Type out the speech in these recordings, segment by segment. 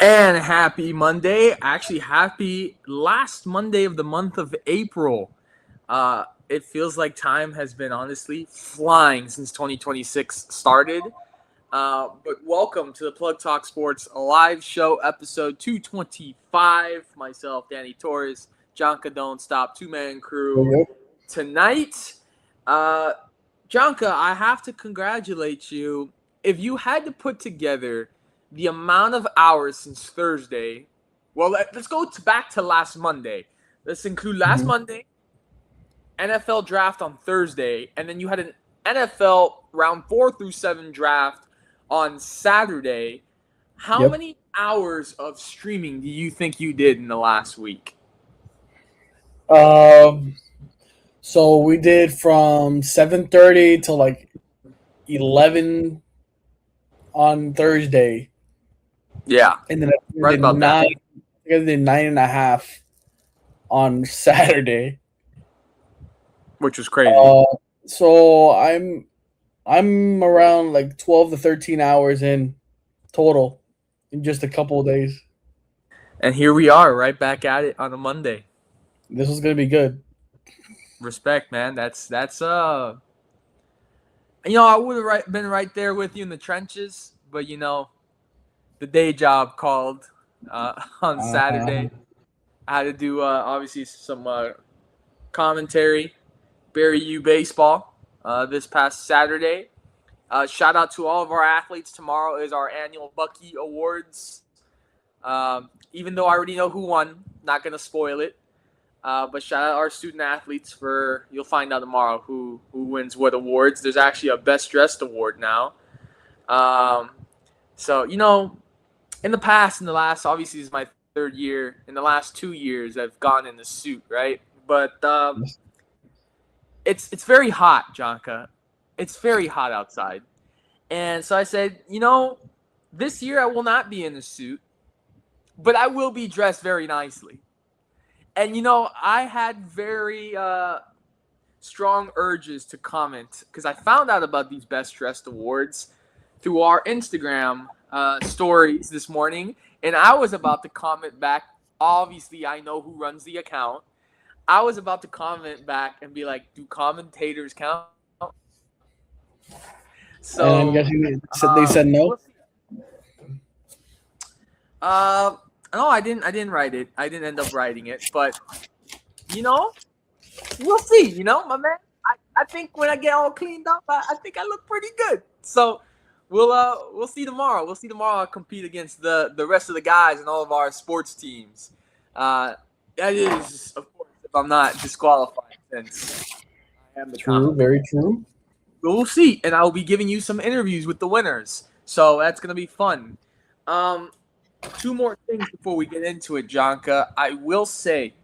And happy Monday. Actually, happy last Monday of the month of April. It feels like time has been honestly flying since 2026 started. But welcome to the Plug Talk Sports live show, episode 225. Myself, Danny Torres, Jonka Don't Stop, two-man crew. Tonight, Jonka, I have to congratulate you. If you had to put together the amount of hours since Thursday, well, let's go back to last Monday. Let's include last Monday, NFL draft on Thursday, and then you had an NFL round 4 through 7 draft on Saturday. How many hours of streaming do you think you did in the last week? So we did from 7:30 till like 11 on Thursday. Yeah, And then I right about that. I did 9.5 on Saturday, which was crazy. So I'm around like 12 to 13 hours in total in just a couple of days. And here we are, right back at it on a Monday. This was gonna be good. Respect, man. That's I would have been right there with you in the trenches, but the day job called on Saturday. I had to do obviously some commentary, Barry U baseball this past Saturday. Shout out to all of our athletes. Tomorrow is our annual Bucky Awards. Even though I already know who won, not gonna spoil it. But shout out our student athletes you'll find out tomorrow who wins what awards. There's actually a best dressed award now. So in the last, obviously this is my third year. In the last 2 years, I've gone in the suit, right? But it's very hot, Jonka. It's very hot outside. And so I said, this year I will not be in a suit, but I will be dressed very nicely. And, I had very strong urges to comment because I found out about these Best Dressed Awards through our Instagram stories this morning. And I was about to comment back. Obviously, I know who runs the account. I was about to comment back and be like, do commentators count? So and I'm guessing they said no. No, I didn't write it. I didn't end up writing it, but we'll see. My man. I think when I get all cleaned up, I think I look pretty good. So we'll see tomorrow. We'll see tomorrow. I'll compete against the rest of the guys and all of our sports teams. That is, of course, if I'm not disqualified, since I am the True, very true. We'll see, and I'll be giving you some interviews with the winners. So that's gonna be fun. 2 more things before we get into it, Jonka. I will say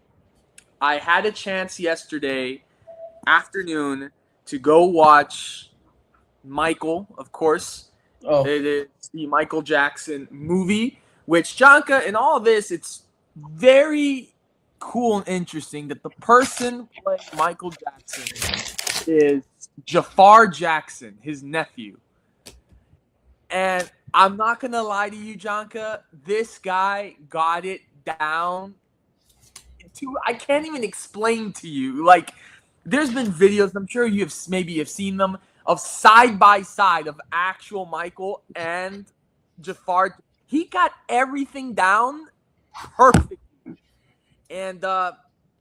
I had a chance yesterday afternoon to go watch Michael, of course. Oh. It is the Michael Jackson movie, which, Jonka, in all of this, it's very cool and interesting that the person playing Michael Jackson is Jafar Jackson, his nephew. And I'm not going to lie to you, Jonka. This guy got it down I can't even explain to you. Like, there's been videos, I'm sure you have seen them, of side by side of actual Michael and Jafar. He got everything down perfectly. And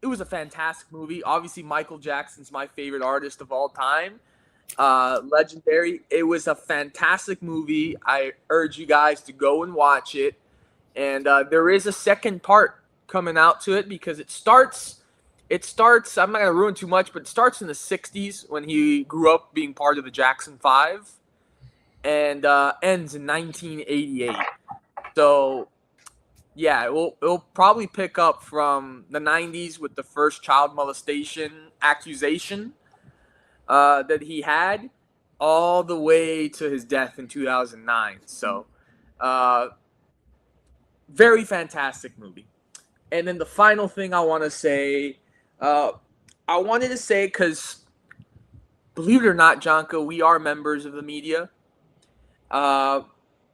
it was a fantastic movie. Obviously, Michael Jackson's my favorite artist of all time. Legendary. It was a fantastic movie. I urge you guys to go and watch it. And there is a second part coming out to it because it starts. It starts. I'm not gonna ruin too much, but it starts in the '60s when he grew up being part of the Jackson Five, and ends in 1988. So yeah, it'll probably pick up from the '90s with the first child molestation accusation that he had, all the way to his death in 2009. So, uh, very fantastic movie. And then the final thing I want to say, uh, I wanted to say because believe it or not, Jonka, we are members of the media. Uh,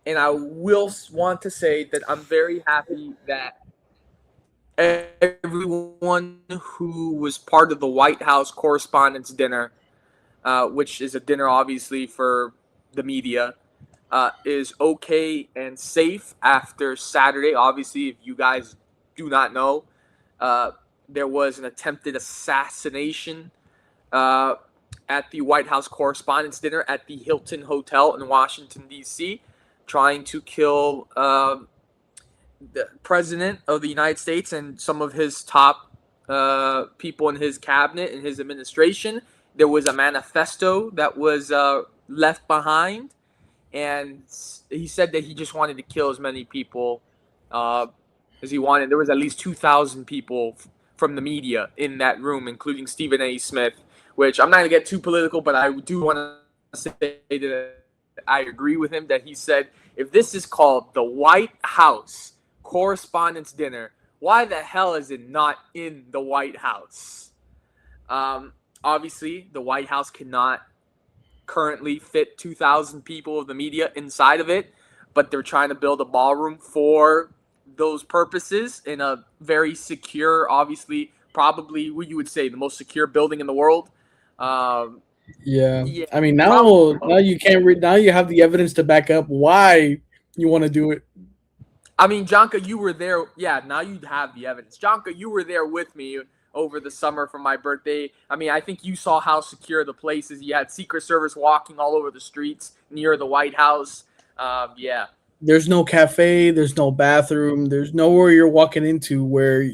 and I will want to say that I'm very happy that everyone who was part of the White House Correspondents' Dinner, which is a dinner obviously for the media, is okay and safe after Saturday. Obviously, if you guys do not know, uh, there was an attempted assassination uh, at the White House Correspondents' Dinner at the Hilton Hotel in Washington, D.C., trying to kill the President of the United States and some of his top people in his cabinet and his administration. There was a manifesto that was left behind, and he said that he just wanted to kill as many people uh, as he wanted. There was at least 2,000 people from the media in that room, including Stephen A. Smith. Which I'm not gonna get too political, but I do want to say that I agree with him that he said if this is called the White House Correspondents' Dinner, why the hell is it not in the White House? Obviously, the White House cannot currently fit 2,000 people of the media inside of it, but they're trying to build a ballroom for those purposes in a very secure, obviously, probably what you would say the most secure building in the world. Um, Yeah, yeah, I mean probably. now you can't now you have the evidence to back up why you want to do it. I mean, Jonka, you were there. Yeah, now you have the evidence. Jonka, you were there with me over the summer for my birthday. I mean, I think you saw how secure the place is. You had Secret Service walking all over the streets near the White House. Yeah. There's no cafe, there's no bathroom, there's nowhere you're walking into where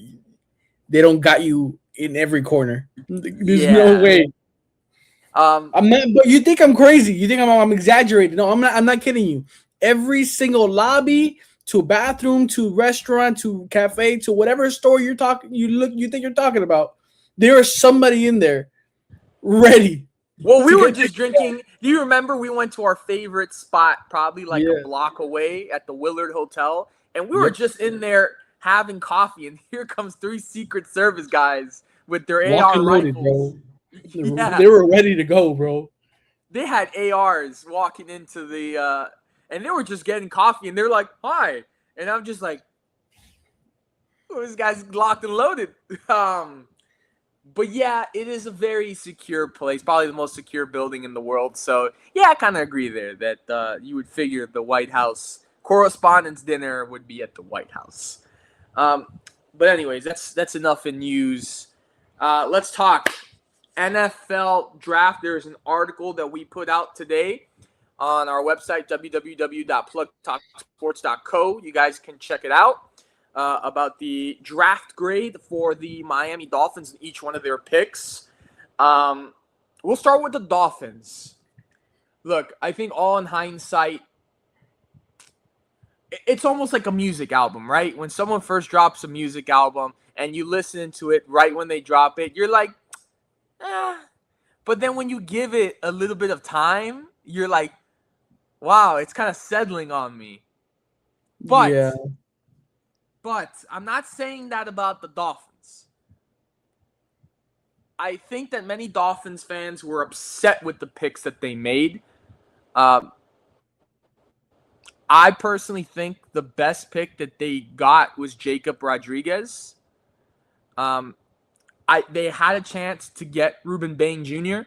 they don't got you in every corner. There's no Yeah. way. Um, I'm not. But you think I'm crazy? You think I'm exaggerating? No, I'm not. I'm not kidding you. Every single lobby to bathroom to restaurant to cafe to whatever store you're talking, you think you're talking about, there is somebody in there ready well, we to were get just taken. drinking. Do you remember we went to our favorite spot, probably like a Yeah, block away at the Willard Hotel, and we were yep. just in there having coffee, and here comes three Secret Service guys with their Lock AR and loaded, rifles. bro. Yeah, They were ready to go, bro. they had ARs walking into the, and they were just getting coffee, and they're like, "Hi," and I'm just like, oh, "This guy's locked and loaded." But yeah, it is a very secure place, probably the most secure building in the world. So yeah, I kind of agree there that you would figure the White House Correspondents' Dinner would be at the White House. Um, but anyways, that's enough in news. Let's talk NFL draft. There's an article that we put out today on our website www.plugtalksports.co. You guys can check it out about the draft grade for the Miami Dolphins and each one of their picks. We'll start with the Dolphins. Look, I think all in hindsight, it's almost like a music album, right? When someone first drops a music album and you listen to it right when they drop it, you're like, eh. But then when you give it a little bit of time, you're like, wow, it's kind of settling on me. But Yeah, I'm not saying that about the Dolphins. I think that many Dolphins fans were upset with the picks that they made. Um, I personally think the best pick that they got was Jacob Rodriguez. Um, they had a chance to get Ruben Bain Jr.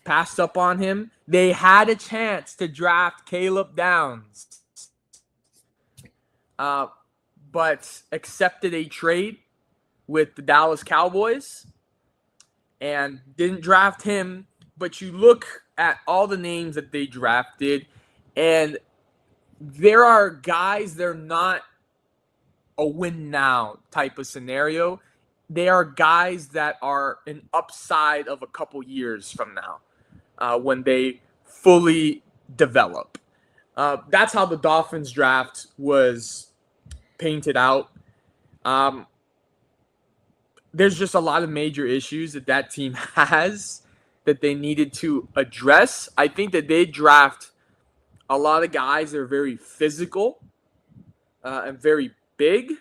Passed up on him. They had a chance to draft Caleb Downs, uh, but accepted a trade with the Dallas Cowboys and didn't draft him but you look at all the names that they drafted, and there are guys, they're not a win now type of scenario. They are guys that are an upside of a couple years from now when they fully develop. That's how the Dolphins draft was painted out. Um, there's just a lot of major issues that team has that they needed to address. I think that they draft a lot of guys that are very physical and very big.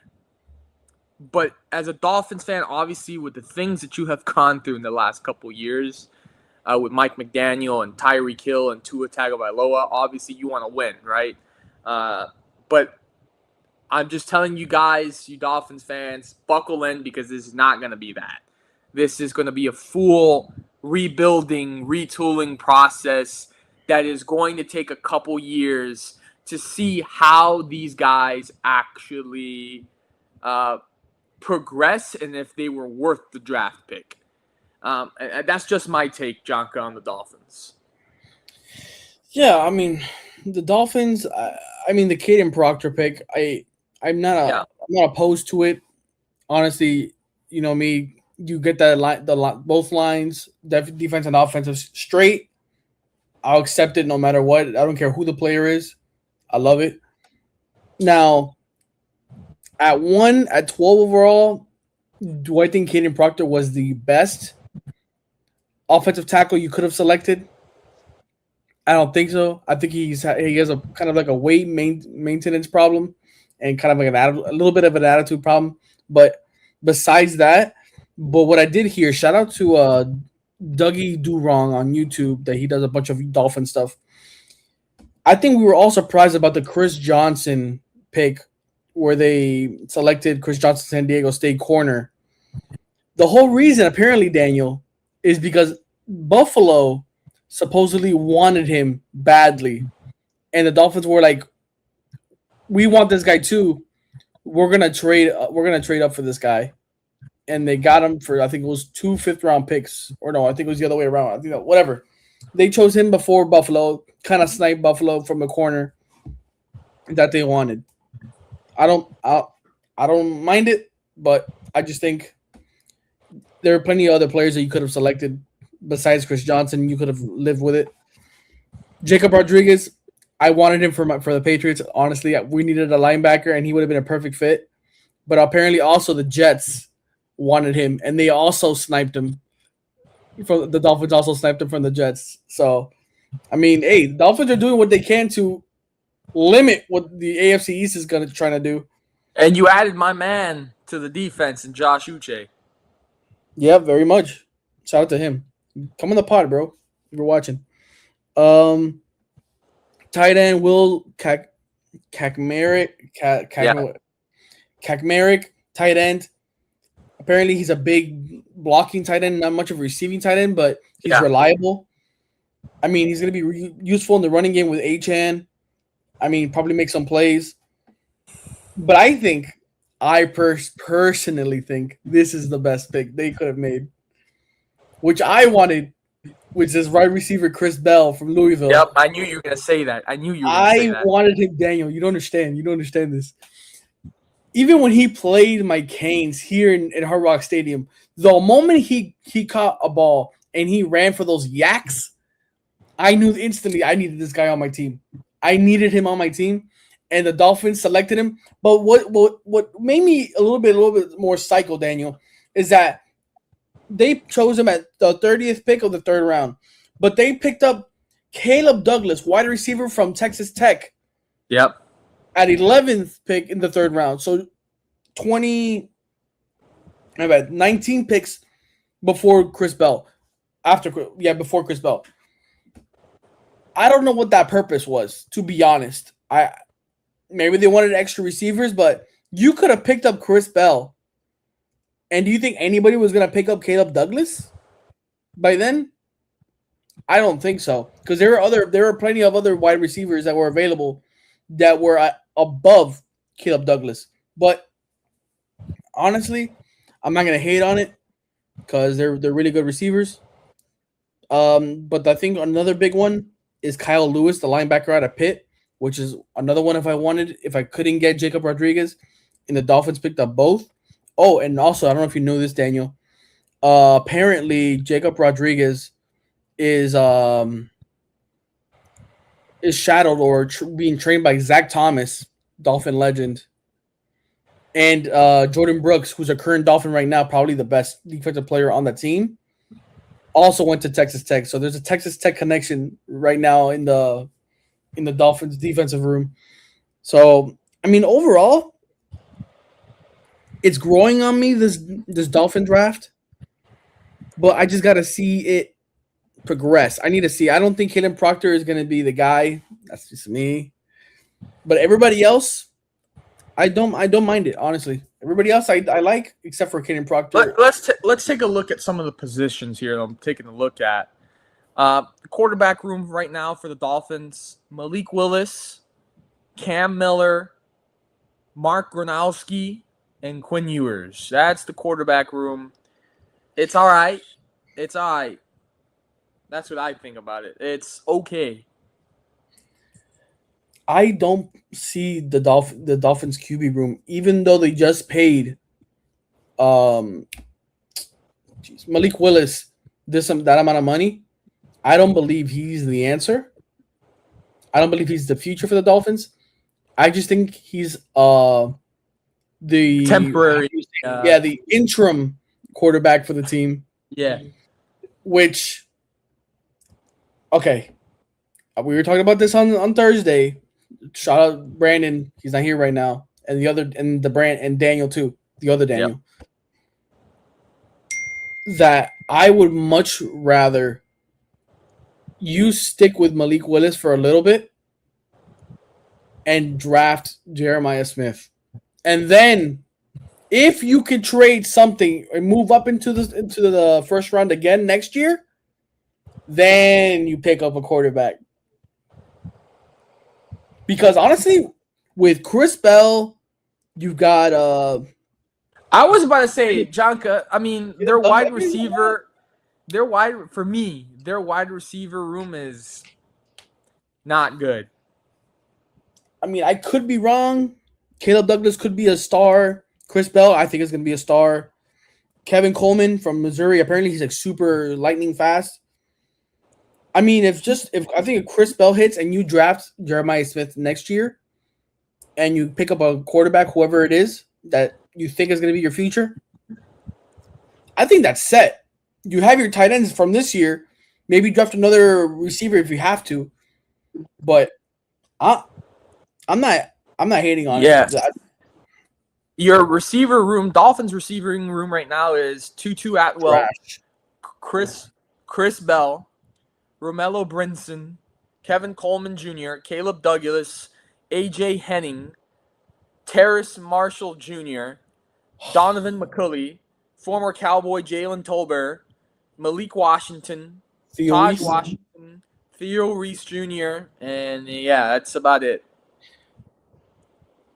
But as a Dolphins fan, obviously with the things that you have gone through in the last couple years, with Mike McDaniel and Tyreek Hill and Tua Tagovailoa, obviously you want to win, right? But I'm just telling you guys, you Dolphins fans, buckle in because this is not going to be that. This is going to be a full rebuilding, retooling process that is going to take a couple years to see how these guys actually progress and if they were worth the draft pick. And that's just my take, Jonka, on the Dolphins. Yeah, I mean, the Dolphins. I mean, the Caden Proctor pick. I'm not I'm not opposed to it. Honestly, you know me. You get that line, both lines, defense and offensive straight. I'll accept it no matter what. I don't care who the player is. I love it. Now, at 12 overall, do I think Caden Proctor was the best offensive tackle you could have selected? I don't think so. I think he has a kind of like a weight maintenance problem and kind of like a little bit of an attitude problem. But besides that, but what I did hear, shout out to Dougie Do Wrong on YouTube that he does a bunch of Dolphin stuff. I think we were all surprised about the Chris Johnson pick where they selected Chris Johnson, San Diego State corner. The whole reason, apparently, Daniel, is because Buffalo supposedly wanted him badly. And the Dolphins were like, we want this guy too. We're gonna trade up for this guy. And they got him for, I think it was 2 5th-round picks. Or no, I think it was the other way around. I think whatever. They chose him before Buffalo, kind of sniped Buffalo from the corner that they wanted. I don't mind it, but I just think there are plenty of other players that you could have selected besides Chris Johnson. You could have lived with it. Jacob Rodriguez, I wanted him for the Patriots. Honestly, we needed a linebacker, and he would have been a perfect fit. But apparently, also the Jets wanted him, and they also sniped him. From the Dolphins, also sniped him from the Jets. So, I mean, hey, the Dolphins are doing what they can to limit what the AFC East is trying to do. And you added my man to the defense in Josh Uche. Yeah, very much. Shout out to him. Come on the pod, bro. If you're watching. Tight end Will Kakmerick. Kakmerick, tight end. Apparently, he's a big blocking tight end, not much of a receiving tight end, but he's reliable. I mean, he's going to be useful in the running game with Achane. I mean, probably make some plays. But I personally think this is the best pick they could have made, which I wanted, which is wide receiver Chris Bell from Louisville. Yep, I knew you were going to say that. I wanted him, Daniel. You don't understand. You don't understand this. Even when he played my Canes here in Hard Rock Stadium, the moment he caught a ball and he ran for those yaks, I knew instantly I needed this guy on my team. I needed him on my team, and the Dolphins selected him. But what made me a little bit more psycho, Daniel, is that they chose him at the 30th pick of the 3rd round, but they picked up Caleb Douglas, wide receiver from Texas Tech. Yep. At 11th pick in the 3rd round. So 19 picks before Chris Bell. Before Chris Bell. I don't know what that purpose was, to be honest. Maybe they wanted extra receivers, but you could have picked up Chris Bell. And do you think anybody was going to pick up Caleb Douglas by then? I don't think so. Because there were plenty of other wide receivers that were available that were above Caleb Douglas. But honestly, I'm not going to hate on it because they're really good receivers. But I think another big one is Kyle Lewis, the linebacker out of Pitt, which is another one if I couldn't get Jacob Rodriguez, and the Dolphins picked up both. Oh, and also I don't know if you know this, Daniel. Apparently Jacob Rodriguez is shadowed or being trained by Zach Thomas, Dolphin legend, and Jordan Brooks, who's a current Dolphin right now, probably the best defensive player on the team. Also went to Texas Tech, so there's a Texas Tech connection right now in the Dolphins defensive room. So I mean, overall, it's growing on me this Dolphin draft, but I just got to see it progress. I need to see. I don't think Hayden Proctor is going to be the guy. That's just me. But everybody else, I don't mind it, honestly. Everybody else I like except for Hayden Proctor. Let's take a look at some of the positions here that I'm taking a look at. Quarterback room right now for the Dolphins: Malik Willis, Cam Miller, Mark Gronowski, and Quinn Ewers. That's the quarterback room. It's all right. It's all right. That's what I think about it. It's okay. I don't see the Dolphins QB room, even though they just paid um Malik Willis that amount of money. I don't believe he's the answer. I don't believe he's the future for the Dolphins. I just think he's the Temporary. the interim quarterback for the team. Yeah. Which, okay, we were talking about this on Thursday. Shout out Brandon, he's not here right now, and Daniel too, the other Daniel. Yep. That I would much rather you stick with Malik Willis for a little bit and draft Jeremiah Smith, and then if you could trade something and move up into the first round again next year, then you pick up a quarterback. Because honestly, with Chris Bell, you've got I was about to say, Jonka, I mean, their wide receiver room is not good. I mean, I could be wrong. Caleb Douglas could be a star. Chris Bell, I think, is going to be a star. Kevin Coleman from Missouri, apparently he's like super lightning fast. I mean, if Chris Bell hits and you draft Jeremiah Smith next year and you pick up a quarterback, whoever it is that you think is going to be your future, I think that's set. You have your tight ends from this year. Maybe draft another receiver if you have to. But I'm not hating on it. Your receiver room, Dolphins receiving room right now is Tutu Atwell, Chris Bell, Romello Brinson, Kevin Coleman Jr., Caleb Douglas, AJ Henning, Terrace Marshall Jr., Donovan McCulley, former Cowboy Jalen Tolbert, Malik Washington, Taj Washington, Theo Reese Jr., and that's about it.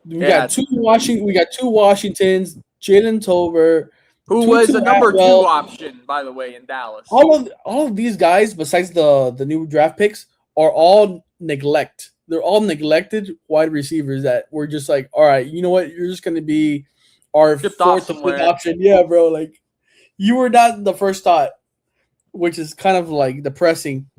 We got two Washingtons, Jalen Tolbert, who was the number 2 option, by the way, in Dallas. All of these guys, besides the new draft picks, are all neglect. They're all neglected wide receivers that were just like, all right, you know what? You're just going to be our fourth or fifth option. Yeah, bro. Like, you were not the first thought, which is kind of like depressing.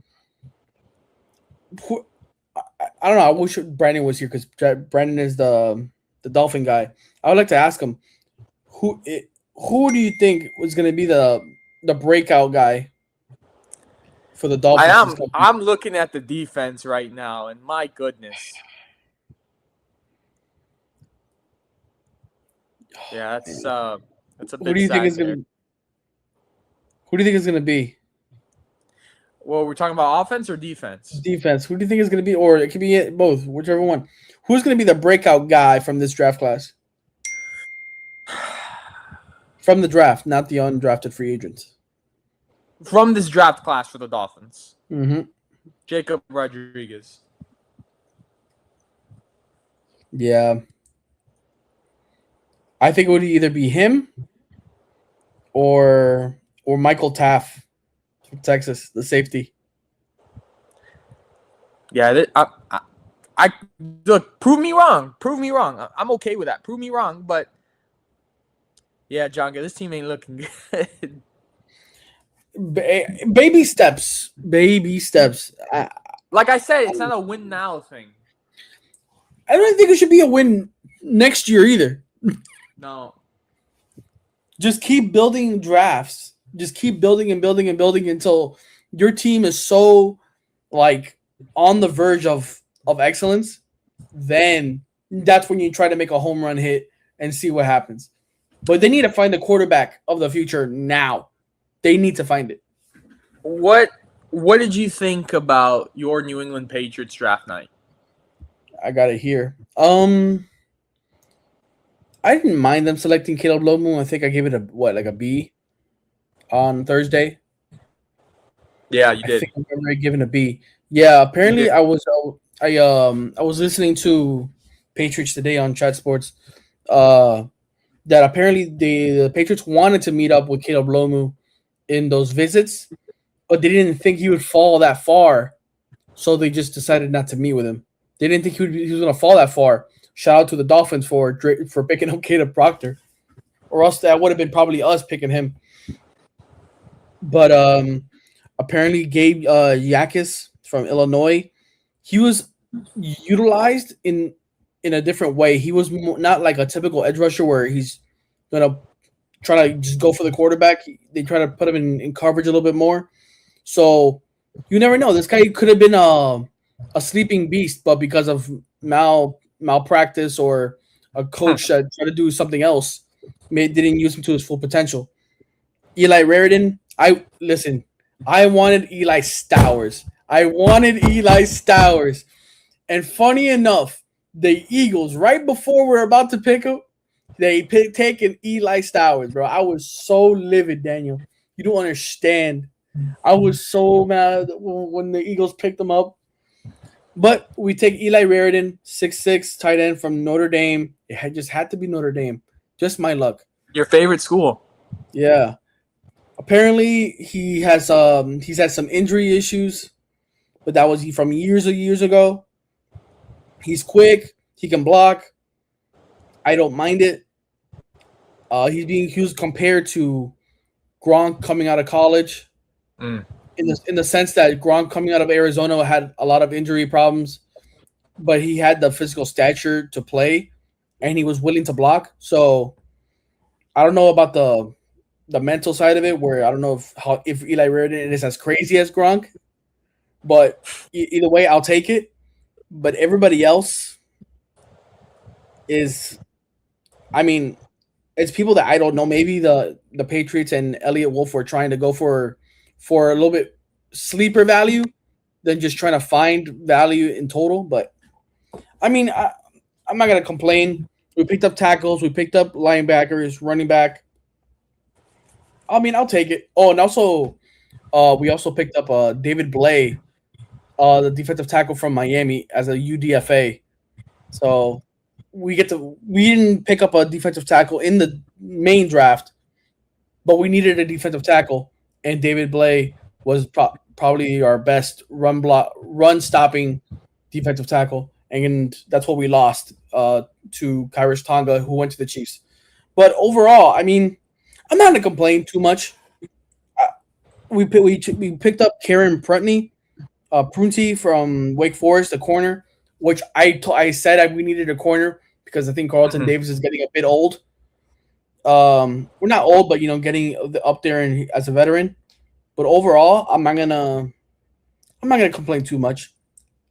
I don't know. I wish Brandon was here because Brandon is the Dolphin guy. I would like to ask him who do you think was going to be the breakout guy for the Dolphins? I'm looking at the defense right now, and my goodness, that's a bit. Who do you think is going to be? Well, we're talking about offense or defense? Defense. Who do you think is going to be, or it could be both, whichever one. Who's going to be the breakout guy from this draft class? From the draft, not the undrafted free agents. From this draft class for the Dolphins. Mm-hmm. Jacob Rodriguez. Yeah. I think it would either be him or Michael Taff Texas, the safety. Yeah, I look. Prove me wrong. Prove me wrong. I'm okay with that. Prove me wrong. But yeah, John, this team ain't looking good. Baby steps. Baby steps. Like I said, it's not a win now thing. I don't think it should be a win next year either. No. Just keep building drafts. Just keep building and building and building until your team is so like on the verge of excellence. Then that's when you try to make a home run hit and see what happens. But they need to find the quarterback of the future now. They need to find it. What did you think about your New England Patriots draft night? I got it here. I didn't mind them selecting Caleb Lomu. I think I gave it a B on Thursday. Yeah, you I did. think I remember giving a B. Yeah, apparently did. I was listening to Patriots Today on Chat Sports. That apparently the Patriots wanted to meet up with Caleb Lomu in those visits, but they didn't think he would fall that far, so they just decided not to meet with him. They didn't think he was going to fall that far. Shout out to the Dolphins for picking up Caleb Proctor, or else that would have been probably us picking him. But apparently Gabe Yakis from Illinois, he was utilized in a different way. He was not like a typical edge rusher where he's gonna try to just go for the quarterback. They try to put him in coverage a little bit more. So you never know. This guy could have been a sleeping beast, but because of malpractice or a coach that tried to do something else, didn't use him to his full potential. Eli Raridan, I wanted Eli Stowers. And funny enough, the Eagles, right before we're about to pick him, they taken Eli Stowers, bro. I was so livid, Daniel. You don't understand. I was so mad when the Eagles picked him up. But we take Eli Raridan, 6'6", tight end from Notre Dame. It just had to be Notre Dame. Just my luck. Your favorite school. Yeah. Apparently, he's had some injury issues, but that was from years ago. He's quick. He can block. I don't mind it. He was compared to Gronk coming out of college, in the sense that Gronk coming out of Arizona had a lot of injury problems, but he had the physical stature to play, and he was willing to block. So I don't know about the mental side of it, where I don't know if Eli Raridan is as crazy as Gronk, but either way, I'll take it. But everybody else is, I mean, it's people that I don't know. Maybe the Patriots and Elliott Wolf were trying to go for a little bit sleeper value than just trying to find value in total. But I mean, I'm not gonna complain. We picked up tackles, we picked up linebackers, running back. I mean, I'll take it. Oh, and also, we also picked up David Blay, the defensive tackle from Miami, as a UDFA. So we didn't pick up a defensive tackle in the main draft, but we needed a defensive tackle, and David Blay was probably our best run stopping defensive tackle, and that's what we lost to Kyrus Tonga, who went to the Chiefs. But overall, I mean, I'm not gonna complain too much. We picked up Karen Prunty from Wake Forest, the corner, which I said we needed a corner because I think Carlton Davis is getting a bit old. We're not old, but getting up there and as a veteran. But overall, I'm not gonna complain too much.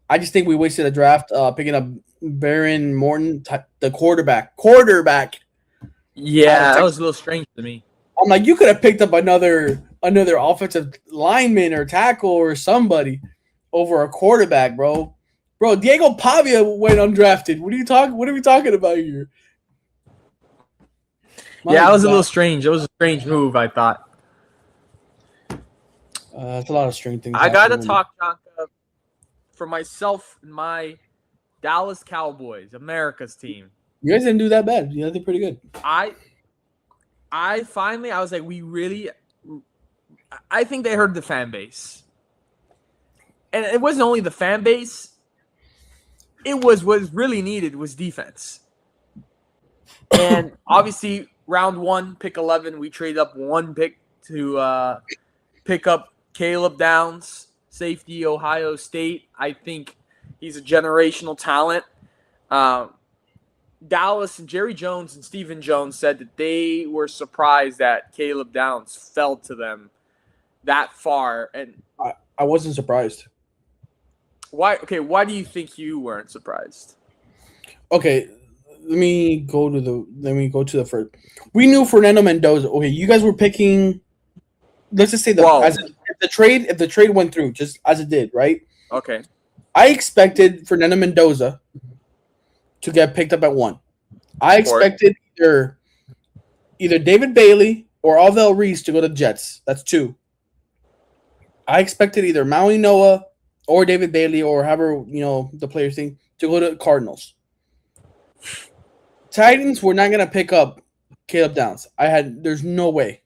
I just think we wasted a draft picking up Baron Morton, the quarterback. Yeah, that was a little strange to me. I'm like, you could have picked up another offensive lineman or tackle or somebody over a quarterback, bro. Bro, Diego Pavia went undrafted. What are we talking about here? That was a little strange. It was a strange move, I thought. It's a lot of strange things. I gotta talk, Jonka, for myself and my Dallas Cowboys, America's team. You guys didn't do that bad. You guys did pretty good. I finally, I was like, we really, I think they heard the fan base. And it wasn't only the fan base. It was what was really needed was defense. And obviously, round 1, pick 11, we traded up 1 pick to pick up Caleb Downs, safety, Ohio State. I think he's a generational talent. Dallas and Jerry Jones and Stephen Jones said that they were surprised that Caleb Downs fell to them that far. And I wasn't surprised. why? Okay, why do you think you weren't surprised? Okay, let me go to the first. We knew Fernando Mendoza. Okay, you guys were picking. Let's just say if the trade went through just as it did, right? Okay. I expected Fernando Mendoza to get picked up at 1. I expected either David Bailey or Alvell Reese to go to the Jets. That's 2. I expected either Maui Noah or David Bailey or however the players think to go to the Cardinals. Titans were not going to pick up Caleb Downs. There's no way.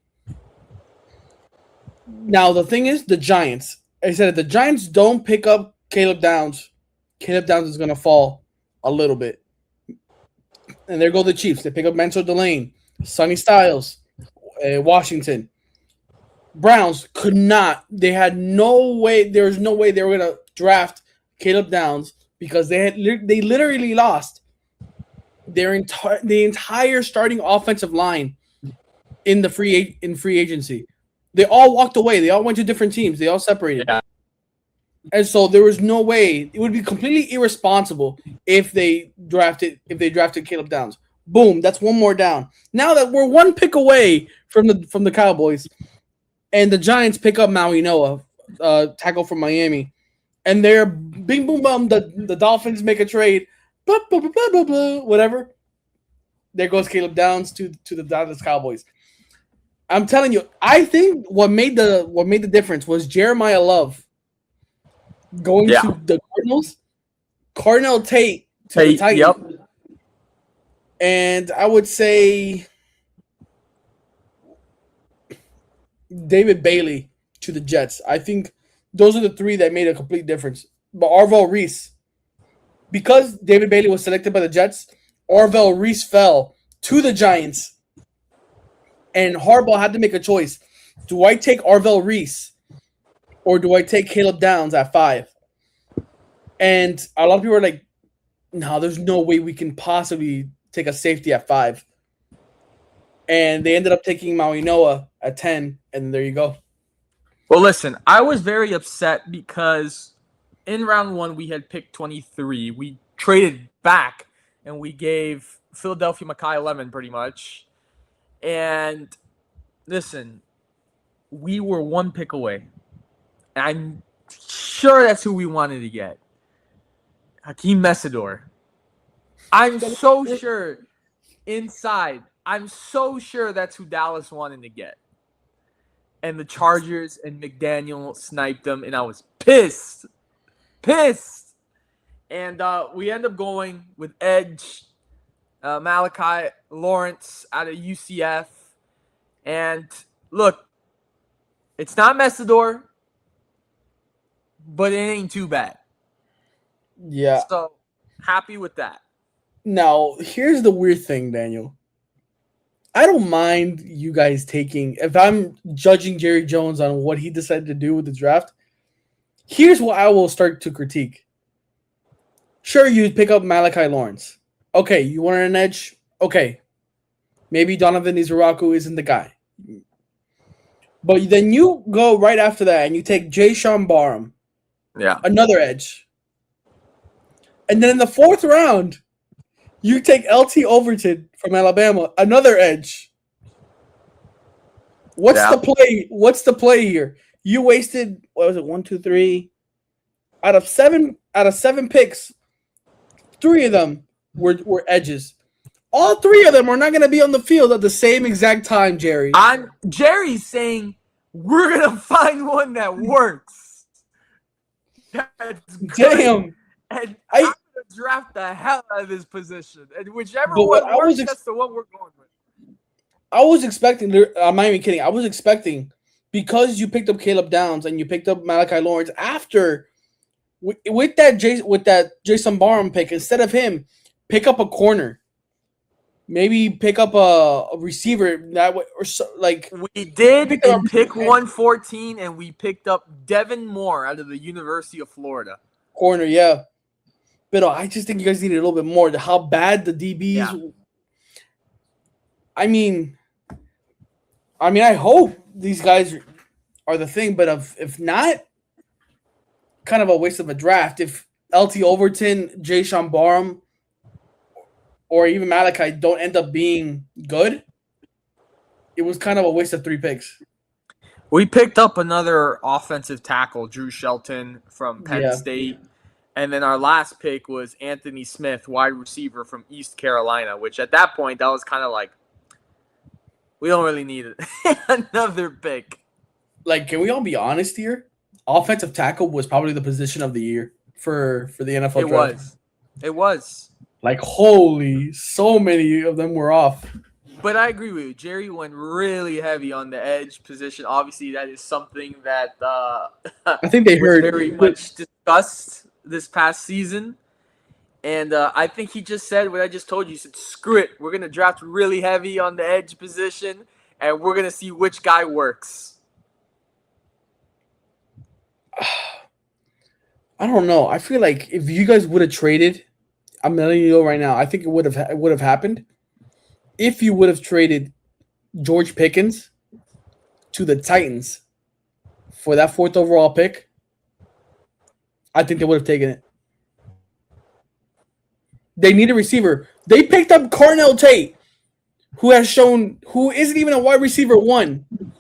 Now the thing is, the Giants. I said if the Giants don't pick up Caleb Downs is going to fall a little bit. And there go the Chiefs. They pick up Mansour Delane, Sonny Styles, Washington. Browns could not. They had no way. There was no way they were going to draft Caleb Downs because they literally lost the entire starting offensive line in free agency. They all walked away. They all went to different teams. They all separated. Yeah. And so there was no way. It would be completely irresponsible if they drafted Caleb Downs. Boom, that's 1 more down. Now that we're 1 pick away from the Cowboys, and the Giants pick up Maui Noah, tackle from Miami, and they're bing boom bum. The Dolphins make a trade, blah, blah, blah, blah, blah, blah, whatever. There goes Caleb Downs to the Dallas Cowboys. I'm telling you, I think what made the difference was Jeremiah Love going to the Cardinals, Cardinal Tate to the Titans. Yep. And I would say David Bailey to the Jets. I think those are the 3 that made a complete difference. But Arvell Reese, because David Bailey was selected by the Jets, Arvell Reese fell to the Giants. And Harbaugh had to make a choice. Do I take Arvell Reese or do I take Caleb Downs at 5? And a lot of people are like, no, there's no way we can possibly take a safety at 5. And they ended up taking Maui Noah at 10, and there you go. Well, listen, I was very upset because in round 1 we had picked 23. We traded back, and we gave Philadelphia Makai Lemon pretty much. And listen, we were 1 pick away. I'm sure that's who we wanted to get. Hakeem Messidor. I'm so sure inside. I'm so sure that's who Dallas wanted to get. And the Chargers and McDaniel sniped them, and I was pissed. Pissed. And we end up going with Edge, Malachi Lawrence out of UCF. And look, it's not Messidor, but it ain't too bad. Yeah. So happy with that. Now, here's the weird thing, Daniel. I don't mind you guys taking, if I'm judging Jerry Jones on what he decided to do with the draft, here's what I will start to critique. Sure, you pick up Malachi Lawrence. Okay, you want an edge? Okay. Maybe Donovan Izaraku isn't the guy. But then you go right after that and you take Jay Sean Barham. Yeah. Another edge. And then in the 4th round, you take LT Overton from Alabama, another edge. What's the play? What's the play here? You wasted, what was it, 1, 2, 3? Out of seven picks, 3 of them were edges. All 3 of them are not going to be on the field at the same exact time, Jerry. Jerry's saying we're going to find one that works. That's good. Damn. And I'm going to draft the hell out of this position. And whichever one works, that's the one we're going with. I was expecting, I'm not even kidding, I was expecting because you picked up Caleb Downs and you picked up Malachi Lawrence after with that Jason Barham pick, instead of him, pick up a corner. Maybe pick up a receiver that way, or so, like We did pick up a in receiver pick 114, and we picked up Devin Moore out of the University of Florida. corner, yeah. But I just think you guys need a little bit more. How bad the Yeah. DBs. I mean, I hope these guys are the thing, but if not, kind of a waste of a draft. If LT Overton, Jay Sean Barham, or even Malachi don't end up being good, it was kind of a waste of 3 picks. We picked up another offensive tackle, Drew Shelton from Penn Yeah. State. And then our last pick was Anthony Smith, wide receiver from East Carolina, which at that point, that was kind of like, we don't really need it. Another pick. Like, can we all be honest here? Offensive tackle was probably the position of the year for the NFL It draft. was. It was. Like, holy, so many of them were off. But I agree with you. Jerry went really heavy on the edge position. Obviously, that is something that I think they was heard very much discussed this past season. And I think he just said what I just told you. He said, screw it. We're going to draft really heavy on the edge position, and we're going to see which guy works. I don't know. I feel like if you guys would have traded, I'm letting you know right now, I think it would have happened. If you would have traded George Pickens to the Titans for that 4th overall pick, I think they would have taken it. They need a receiver. They picked up Carnell Tate, who isn't even a wide receiver 1.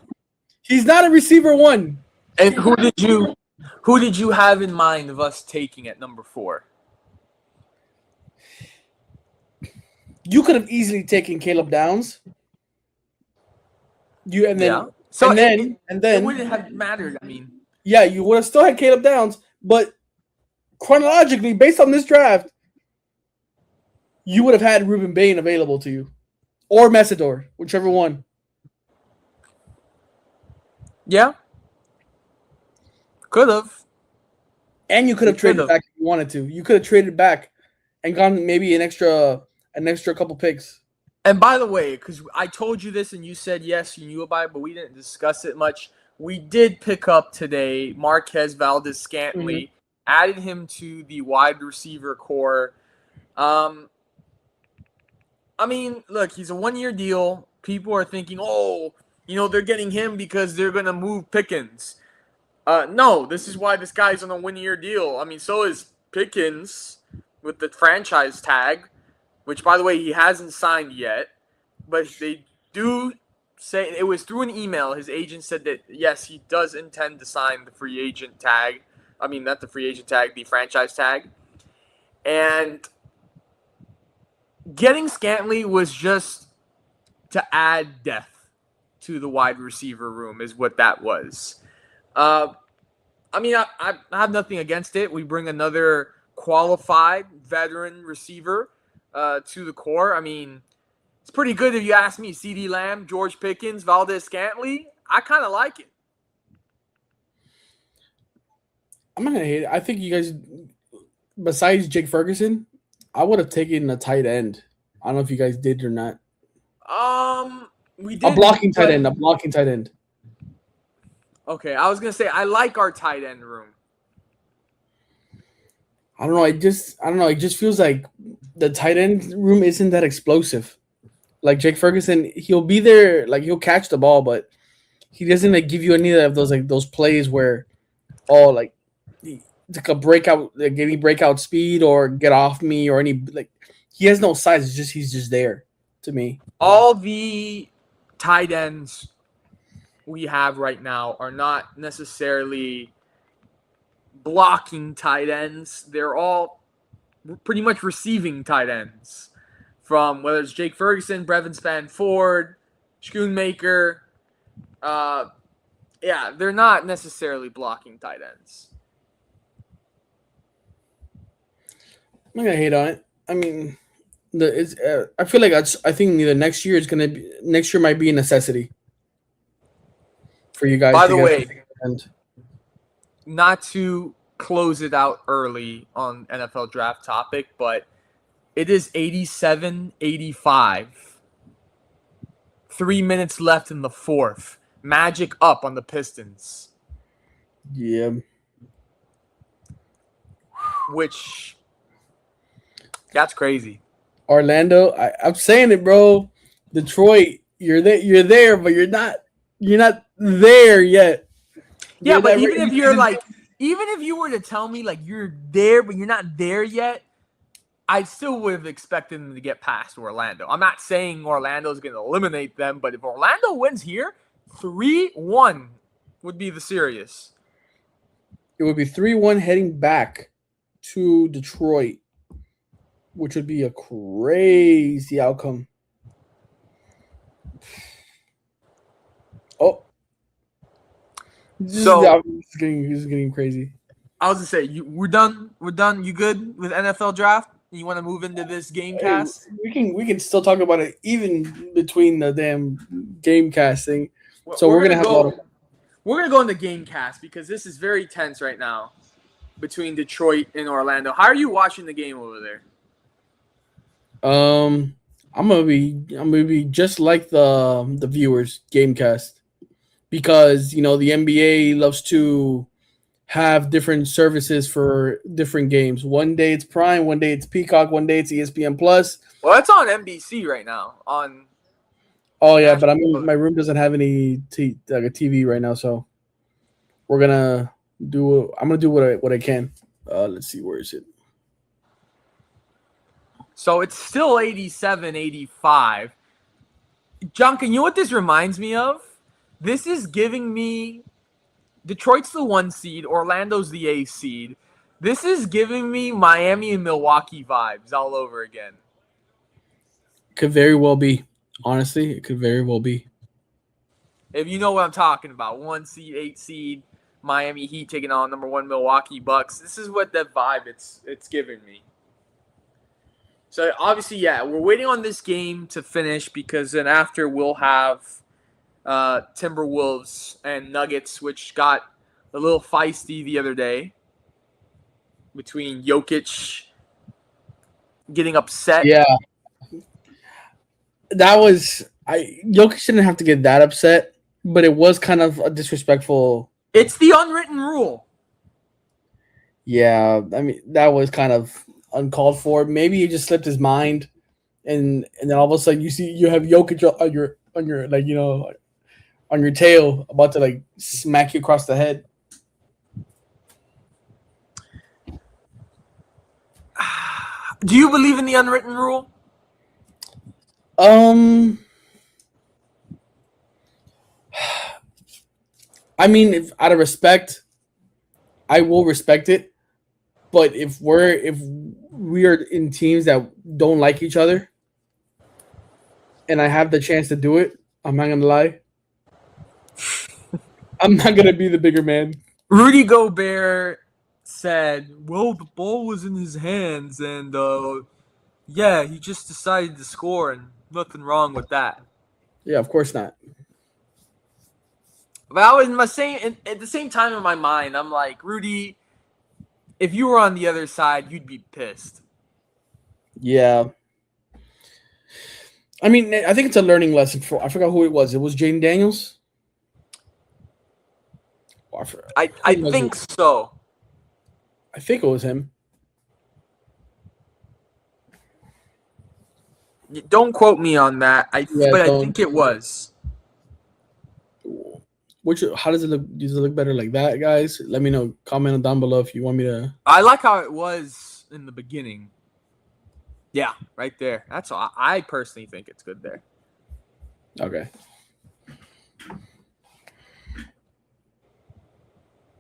He's not a receiver 1. And who did you have in mind of us taking at number 4? You could have easily taken Caleb Downs. And then It wouldn't have mattered. I mean, yeah, you would have still had Caleb Downs, but chronologically, based on this draft, you would have had Ruben Bain available to you, or Messidor, whichever one. Yeah, could have. And you could have traded back if you wanted to. You could have traded back and gone maybe an extra couple picks. And by the way, because I told you this and you said yes, you knew about it, but we didn't discuss it much. We did pick up today Marquez Valdez-Scantling, added him to the wide receiver core. I mean, look, he's a 1-year deal. People are thinking, they're getting him because they're going to move Pickens. No, this is why this guy's on a 1-year deal. I mean, so is Pickens with the franchise tag, which, by the way, he hasn't signed yet. But they do say, it was through an email, his agent said that, yes, he does intend to sign the free agent tag. I mean, not the free agent tag, the franchise tag. And getting Scantling was just to add depth to the wide receiver room is what that was. I have nothing against it. We bring another qualified veteran receiver to the core. I mean, it's pretty good if you ask me. CeeDee Lamb, George Pickens, Valdez-Scantling. I kind of like it. I'm not going to hate it. I think you guys, besides Jake Ferguson, I would have taken a tight end. I don't know if you guys did or not. We did. A blocking tight end. Okay, I was going to say, I like our tight end room. I don't know. It just feels like the tight end room isn't that explosive. Like Jake Ferguson, he'll be there, like he'll catch the ball, but he doesn't give you any of those plays where, like a breakout, like any breakout speed or get off me or any he has no size. He's just there to me. All the tight ends we have right now are not necessarily blocking tight ends. They're all pretty much receiving tight ends, from whether it's Jake Ferguson, Brevin Spann-Ford, Schoonmaker. They're not necessarily blocking tight ends. I'm not gonna hate on it. I mean, I feel like I think next year might be a necessity for you guys. By to the way, and not to close it out early on NFL draft topic, but it is 87-85. 3 minutes left in the fourth. Magic up on the Pistons. yeah, Which, that's crazy. Orlando, I'm saying it, bro. Detroit, you're there, but you're not there yet. Yeah, You're but that even if you're ready. like, even if you were to tell me like you're there, but you're not there yet, I still would have expected them to get past Orlando. I'm not saying Orlando's going to eliminate them, but if Orlando wins here, 3-1 would be the series. It would be 3-1 heading back to Detroit, which would be a crazy outcome. Oh, So this is getting crazy. I was gonna say, we're done. We're done. You good with NFL draft? You want to move into this game Hey, cast? we can still talk about it even between the damn game casting. So We're we're gonna gonna have go. We're gonna go into game cast because this is very tense right now between Detroit and Orlando. How are you watching the game over there? I'm gonna be just like the viewers gamecast, because the NBA loves to have different services for different games. One day it's Prime, one day it's Peacock, one day it's ESPN Plus. Well, it's on NBC right now. Oh yeah, but I mean my room doesn't have any like a TV right now, so I'm gonna do what I can. Let's see, where is it? So it's still 87-85. Junkin, you know what this reminds me of? This is giving me Detroit's the 1 seed, Orlando's the 8 seed. This is giving me Miami and Milwaukee vibes all over again. Could very well be. Honestly, it could very well be. If you know what I'm talking about, 1 seed, 8 seed, Miami Heat taking on number 1 Milwaukee Bucks. This is what that vibe it's giving me. So obviously, yeah, we're waiting on this game to finish because then after we'll have Timberwolves and Nuggets, which got a little feisty the other day between Jokic getting upset. Yeah, that was Jokic didn't have to get that upset, but it was kind of a disrespectful. It's the unwritten rule. Yeah, I mean that was kind of uncalled for. Maybe he just slipped his mind, and then all of a sudden you have Jokic on your like on your tail, about to like smack you across the head. Do you believe in the unwritten rule? I mean, if out of respect, I will respect it. But if we are in teams that don't like each other, and I have the chance to do it, I'm not gonna lie. I'm not gonna be the bigger man. Rudy Gobert said, well, the ball was in his hands, and yeah, he just decided to score, and nothing wrong with that. Yeah, of course not. But I was at the same time in my mind, I'm like, Rudy, if you were on the other side, you'd be pissed. Yeah. I mean, I think it's a learning lesson I forgot who it was. It was Jaden Daniels? I think so. I think it was him. Don't quote me on that. But I think it was. How does it look? Does it look better like that, guys? Let me know. Comment down below if you want me to. I like how it was in the beginning. Yeah, right there. That's all. I personally think it's good there. Okay.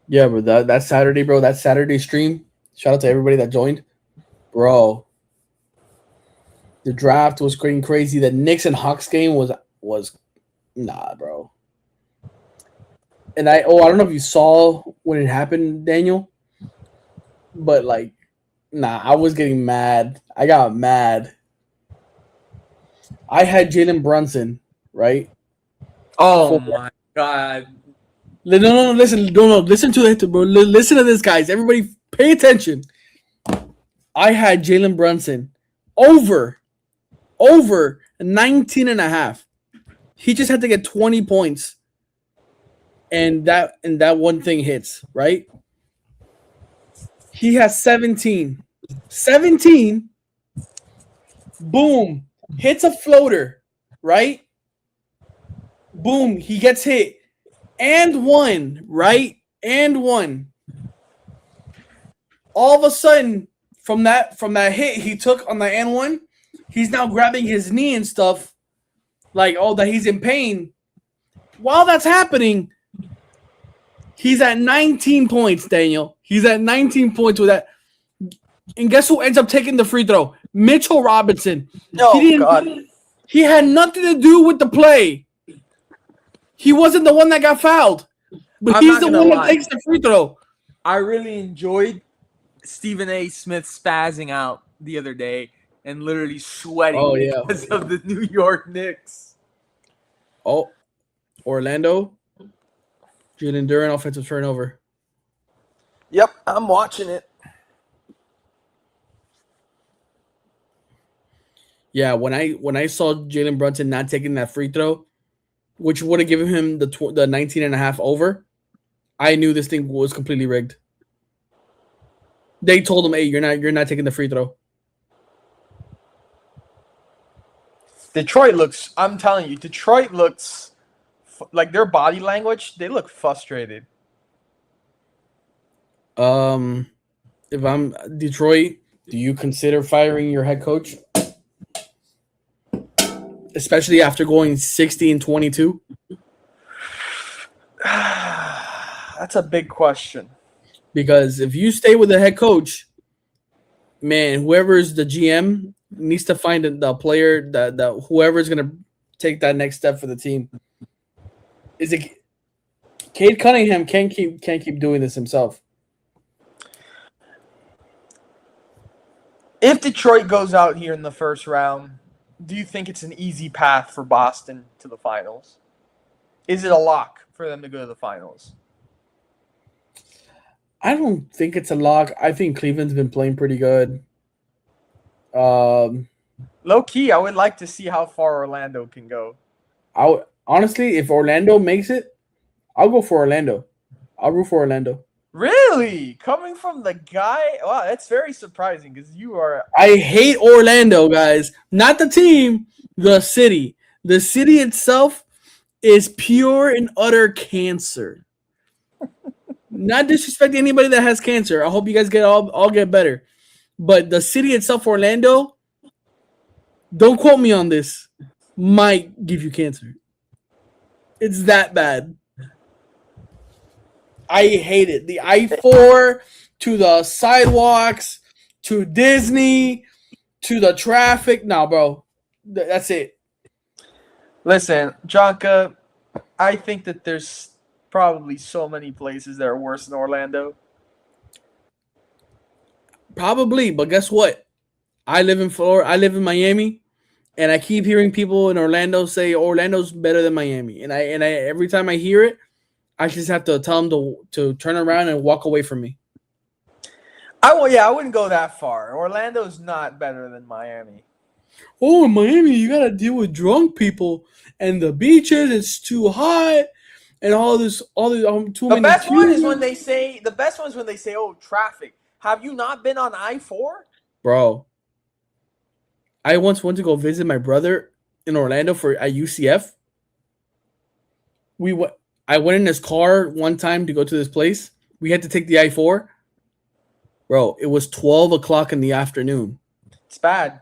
Yeah, but that Saturday, bro, that Saturday stream, shout out to everybody that joined. Bro, the draft was going crazy. The Knicks and Hawks game was nah, bro. And I don't know if you saw when it happened, Daniel, but like, nah, I was getting mad. I got mad. I had Jalen Brunson, right? Oh my God. No, listen, no, listen to it, bro. Listen to this, guys. Everybody, pay attention. I had Jalen Brunson over 19 and a half. He just had to get 20 points, and that one thing hits, right? He has 17. 17, boom, hits a floater, right? Boom, he gets hit. And one, right? And one. All of a sudden, from that hit he took on the and one, he's now grabbing his knee and stuff, like, oh, that he's in pain. While that's happening, he's at 19 points, Daniel. He's at 19 points with that. And guess who ends up taking the free throw? Mitchell Robinson. God. He had nothing to do with the play. He wasn't the one that got fouled. But he's the one that takes the free throw. I really enjoyed Stephen A. Smith spazzing out the other day and literally sweating because of the New York Knicks. Oh, Orlando. Jalen Duren offensive turnover. Yep, I'm watching it. Yeah, when I saw Jalen Brunson not taking that free throw, which would have given him the 19 and a half over, I knew this thing was completely rigged. They told him, "Hey, you're not taking the free throw." Detroit looks like their body language, they look frustrated. If I'm Detroit, do you consider firing your head coach? Especially after going 60-22? That's a big question. Because if you stay with the head coach, man, whoever's the GM needs to find the player that whoever's going to take that next step for the team. Is it Cade Cunningham can't keep doing this himself. If Detroit goes out here in the first round, do you think it's an easy path for Boston to the finals? Is it a lock for them to go to the finals? I don't think it's a lock. I think Cleveland's been playing pretty good. Low key, I would like to see how far Orlando can go. Honestly, if Orlando makes it, I'll go for Orlando. I'll root for Orlando. Really? Coming from the guy? Wow, that's very surprising because you are... I hate Orlando, guys. Not the team, the city. The city itself is pure and utter cancer. Not disrespecting anybody that has cancer. I hope you guys all get better. But the city itself, Orlando, don't quote me on this, might give you cancer. It's that bad. I hate it. The I-4 to the sidewalks, to Disney, to the traffic. No, bro. That's it. Listen, Jonka, I think that there's probably so many places that are worse than Orlando. Probably, but guess what? I live in Florida. I live in Miami, and I keep hearing people in Orlando say Orlando's better than Miami. And I every time I hear it, I just have to tell them to turn around and walk away from me. I wouldn't go that far. Orlando's not better than Miami. Oh, in Miami, you gotta deal with drunk people and the beaches. It's too hot, and all this too many. The best one is when they say, "Oh, traffic." Have you not been on I-4? Bro, I once went to go visit my brother in Orlando at UCF. I went in his car one time to go to this place. We had to take the I-4. Bro, it was 12 o'clock in the afternoon. It's bad.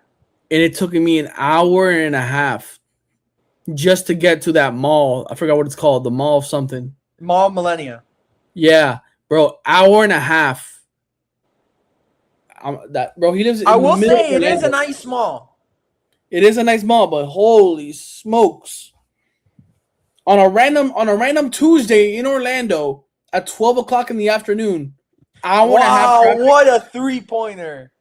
And it took me an hour and a half just to get to that mall. I forgot what it's called. The mall of something. Mall Millennia. Yeah, bro, hour and a half. He lives. I will say it is a nice mall. It is a nice mall, but holy smokes! On a random Tuesday in Orlando at 12 o'clock in the afternoon, hour and a half. Wow, what a 3-pointer!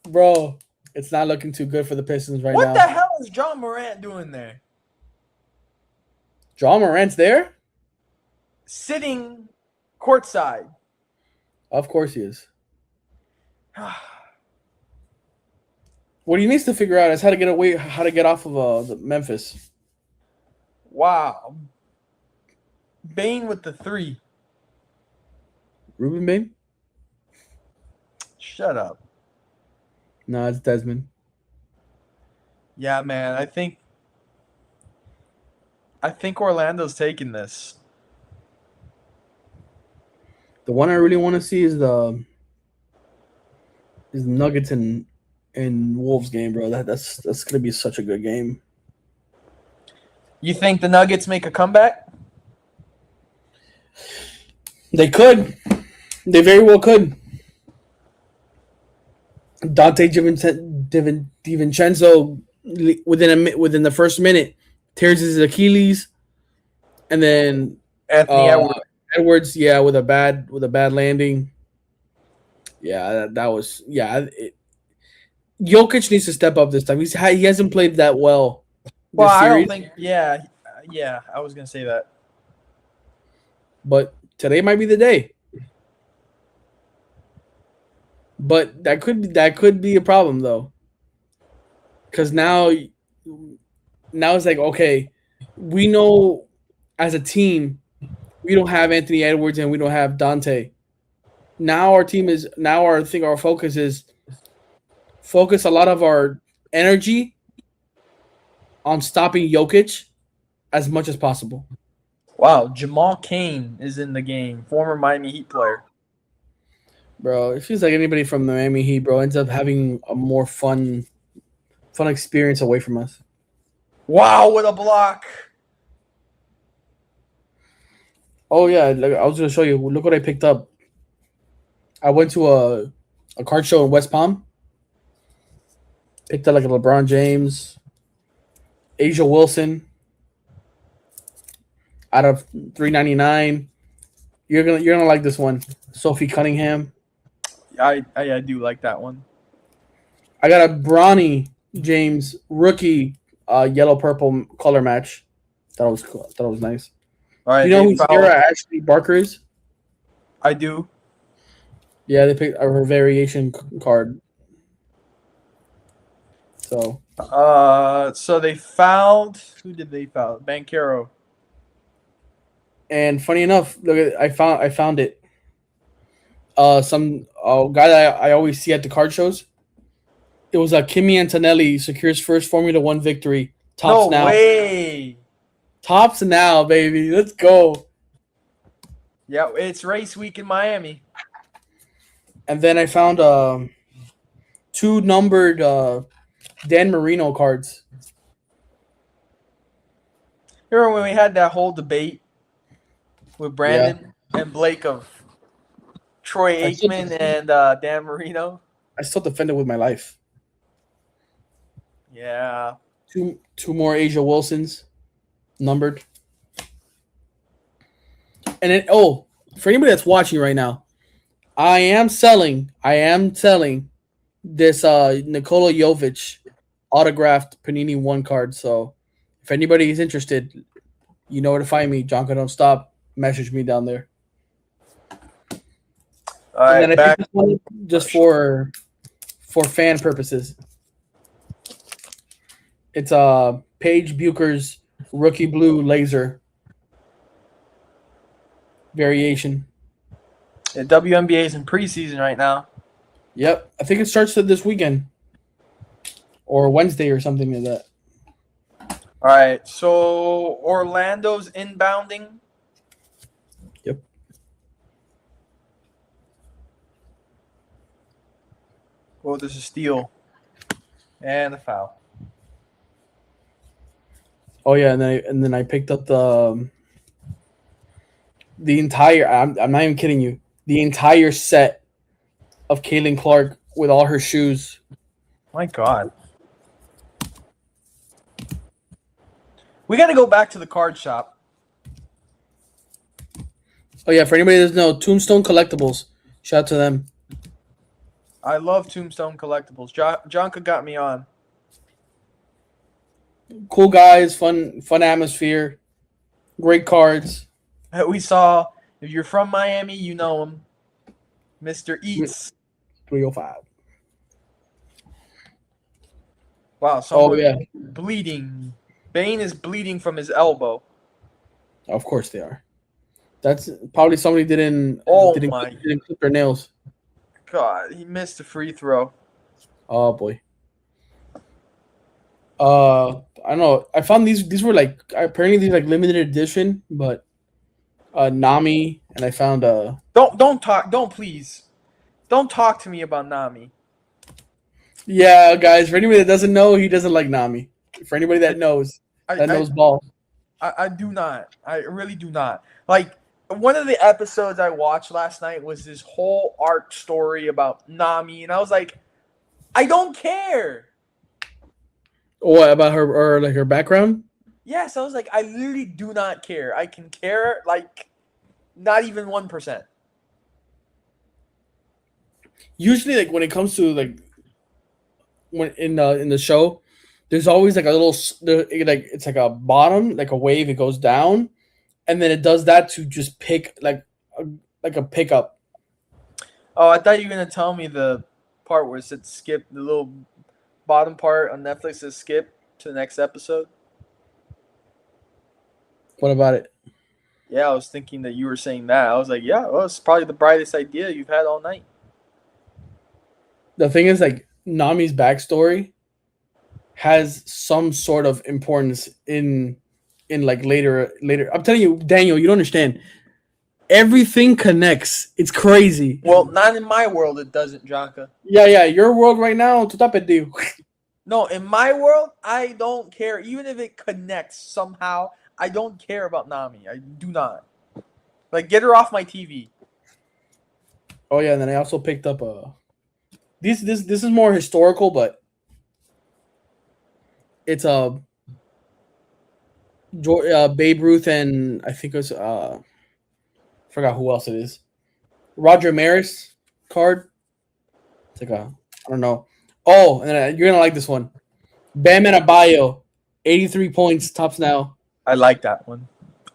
Bro, it's not looking too good for the Pistons right now. What the hell is John Morant doing there? John Morant's there? Sitting courtside. Of course he is. What he needs to figure out is how to get off of Memphis. Wow. Bane with the 3. Ruben Bain? Shut up. No, it's Desmond. Yeah, man. I think Orlando's taking this. The one I really want to see is the Nuggets and Wolves game, bro. That's gonna be such a good game. You think the Nuggets make a comeback? They could. They very well could. Dante DiVincenzo within the first minute tears his Achilles, and then Anthony Edwards, yeah, with a bad landing. Yeah, that was Jokic needs to step up this time. He hasn't played that well. Well, This I series, don't think. Yeah. I was gonna say that. but today might be the day. But that could be a problem though, because now it's like, okay, we know as a team we don't have Anthony Edwards and we don't have Dante. Now our focus is focus a lot of our energy on stopping Jokic as much as possible. Wow, Jamal Cain is in the game, former Miami Heat player. Bro, it feels like anybody from the Miami Heat, bro, ends up having a more fun experience away from us. Wow, what a block! Oh yeah, I was gonna show you. Look what I picked up. I went to a card show in West Palm. Picked up like a LeBron James, Asia Wilson, out of $3.99. You're gonna like this one, Sophie Cunningham. I do like that one. I got a Bronny James rookie yellow purple color match. Thought it was cool. Thought it was nice. All right, Do you know who Sarah Ashley Barker is? I do. Yeah, they picked her variation card. So. So they fouled. Who did they foul? Banchero. And funny enough, look, I found it. Some guy that I always see at the card shows. It was Kimi Antonelli secures first Formula One victory. Tops now. Way. Tops now, baby. Let's go. Yeah, it's race week in Miami. And then I found 2 numbered Dan Marino cards. Remember when we had that whole debate with Brandon and Blake of Troy Aikman and Dan Marino? I still defend it with my life. Yeah. Two more Asia Wilsons, numbered. And then, for anybody that's watching right now, I am selling this Nikola Jovic autographed Panini 1 card. So if anybody is interested, you know where to find me. Jonka Don't Stop. Message me down there. All right, and then I picked this one just for fan purposes. It's Paige Bucher's rookie blue laser variation. Yeah, WNBA is in preseason right now. Yep, I think it starts this weekend or Wednesday or something like that. All right, so Orlando's inbounding. Yep. Oh, there's a steal and a foul. Oh yeah, and then I picked up the entire. I'm not even kidding you. The entire set of Caitlin Clark with all her shoes. My God. We got to go back to the card shop. Oh yeah, for anybody that doesn't know, Tombstone Collectibles. Shout out to them. I love Tombstone Collectibles. Jonka got me on. Cool guys, fun atmosphere. Great cards. We saw, if you're from Miami, you know him, Mr. Eats. 305. Wow, Oh someone yeah, bleeding. Bane is bleeding from his elbow. of course they are. That's probably somebody didn't Oh didn't my didn't clip their nails. God, he missed a free throw. Oh boy. I don't know. I found these were like apparently these like limited edition, but Nami and I found Don't please. Don't talk to me about Nami. yeah, guys, for anybody that doesn't know, he doesn't like Nami. For anybody I I, that I, knows ball. I do not. I really do not. Like, one of the episodes I watched last night was this whole arc story about Nami, and I was like, I don't care. What about her or like her background? Yes, I was like, I literally do not care. I can care like not even 1%. Usually like when it comes to like when in the show, there's always like a little like it's like a bottom, like a wave, it goes down, and then it does that to just pick like a pickup. Oh, I thought you were gonna tell me the part where it said skip, the little bottom part on Netflix says skip to the next episode. What about it? Yeah, I was thinking that you were saying that. I was like, yeah, well, it's probably the brightest idea you've had all night. The thing is, like Nami's backstory has some sort of importance in like later. I'm telling you, Daniel, you don't understand. Everything connects. It's crazy. Well, not in my world, it doesn't, Jonka. Yeah. Your world right now, tu tapetiu. No, in my world, I don't care. Even if it connects somehow, I don't care about Nami. I do not. Like, get her off my TV. Oh yeah, and then I also picked up this is more historical, but it's Babe Ruth and I think it was forgot who else it is. Roger Maris card. It's like a I don't know. Oh, and then you're gonna like this one. Bam Adebayo, 83 points, tops now. I like that one.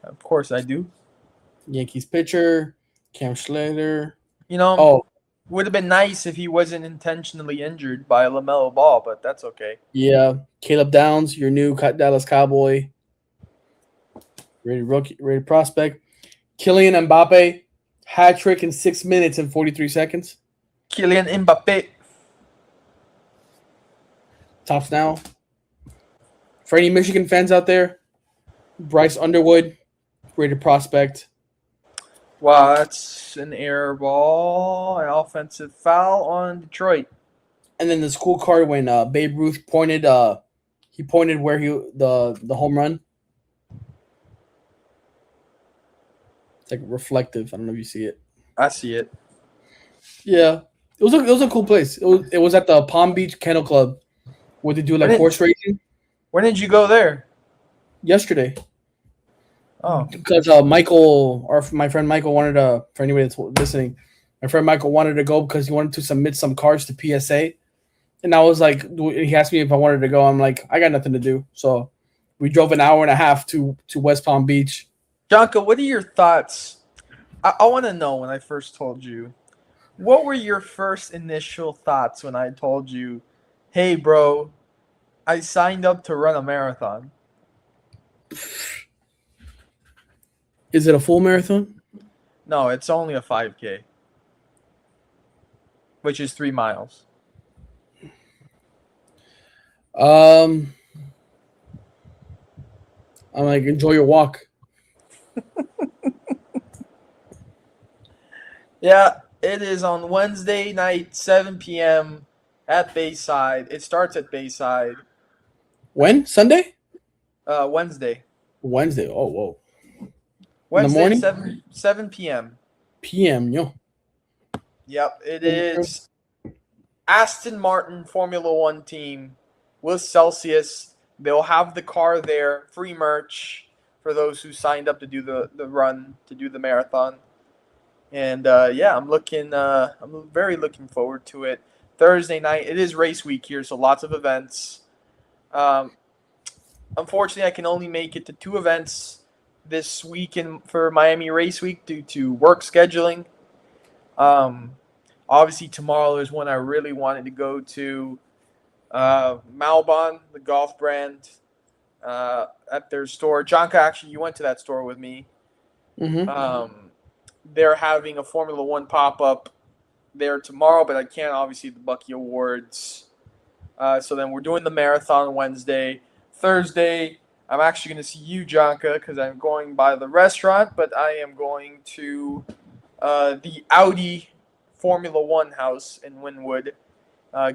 Of course I do. Yankees pitcher, Cam Schleter. You know, Oh would have been nice if he wasn't intentionally injured by a LaMelo Ball, but that's okay. yeah, Caleb Downs, your new Dallas Cowboy, rated rookie, rated prospect. Kylian Mbappe, hat trick in 6 minutes and 43 seconds. Kylian Mbappe. Tops now. For any Michigan fans out there, Bryce Underwood, rated prospect. Wow, that's an air ball, an offensive foul on Detroit. And then the school card when Babe Ruth pointed he pointed where the home run. It's like reflective. I don't know if you see it. I see it. Yeah. It was a cool place. It was at the Palm Beach Kennel Club where they do like horse racing When did you go there? yesterday. Oh, Because Michael or my friend Michael wanted to for anybody that's listening, my friend Michael wanted to go because he wanted to submit some cards to PSA. And I was like, he asked me if I wanted to go. I'm like, I got nothing to do. So we drove an hour and a half to West Palm Beach. Jonka, what are your thoughts? I want to know when I first told you. What were your first initial thoughts when I told you, hey, bro, I signed up to run a marathon? Is it a full marathon? No, it's only a 5K, which is 3 miles. I'm like, enjoy your walk. Yeah, it is on Wednesday night, 7 p.m. at Bayside. It starts at Bayside. When? Sunday? Wednesday. Wednesday. Oh, whoa. In the Wednesday morning? 7 p.m. PM, yo. Yep, it is Aston Martin Formula One team with Celsius. They'll have the car there, free merch for those who signed up to do the run, to do the marathon. And yeah, I'm very looking forward to it. Thursday night, it is race week here, so lots of events. Um, Unfortunately, I can only make it to 2 events this weekend for Miami Race Week due to work scheduling. Obviously, tomorrow is one I really wanted to go to. Malbon, the golf brand, at their store. Jonka, actually, you went to that store with me. Mm-hmm. They're having a Formula One pop up there tomorrow, but I can't obviously the Bucky Awards. So then we're doing the marathon Wednesday. Thursday, I'm actually going to see you, Jonka, because I'm going by the restaurant, but I am going to the Audi Formula One house in Wynwood.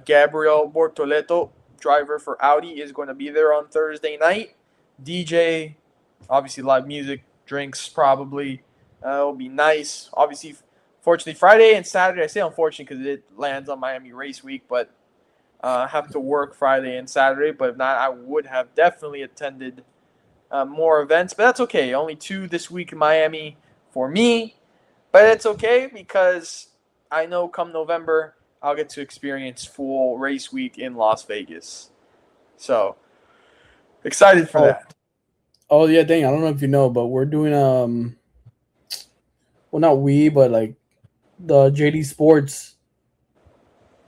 Gabriel Bortoleto, driver for Audi, is going to be there on Thursday night. DJ, obviously live music, drinks probably. It'll be nice. Obviously, fortunately, Friday and Saturday, I say unfortunately because it lands on Miami Race Week, but have to work Friday and Saturday. But if not, I would have definitely attended more events. But that's okay. Only 2 this week in Miami for me. But it's okay because I know come November, I'll get to experience full race week in Las Vegas. So, excited for that. Oh yeah, dang! I don't know if you know, but we're doing well, not we, but like the JD Sports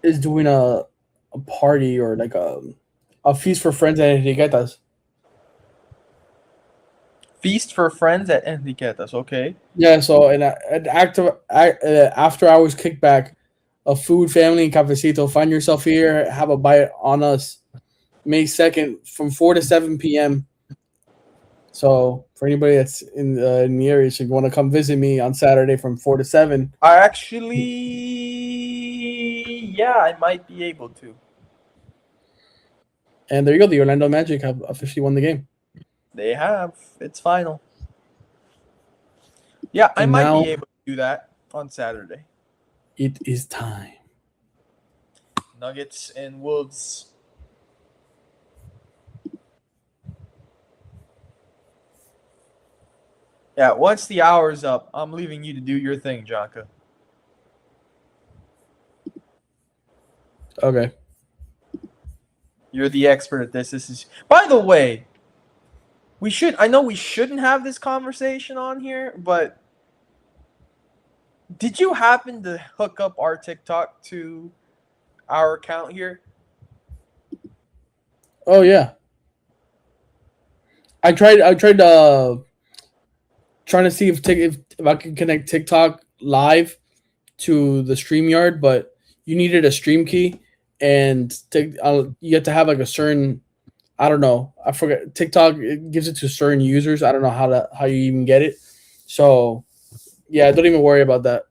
is doing a party or like a feast for friends at Enriqueta's. Feast for friends at Enriqueta's, okay? Yeah, so an after hours kickback, a food, family, and cafecito. Find yourself here. Have a bite on us. May 2nd from 4 to 7 p.m. So for anybody that's in the area, so you want to come visit me on Saturday from 4 to 7. I actually, yeah, I might be able to. And there you go. The Orlando Magic have officially won the game. They have. It's final. Yeah, I And might now be able to do that on Saturday. it is time. Nuggets and Wolves. Yeah, once the hour's up, I'm leaving you to do your thing, Jonka. Okay. You're the expert at this. This is, by the way, I know we shouldn't have this conversation on here, but did you happen to hook up our TikTok to our account here? Oh yeah. I tried trying to see if I can connect TikTok live to the StreamYard, but you needed a stream key, and you have to have like a certain, I don't know, I forget. TikTok, it gives it to certain users. I don't know how you even get it. So yeah, don't even worry about that.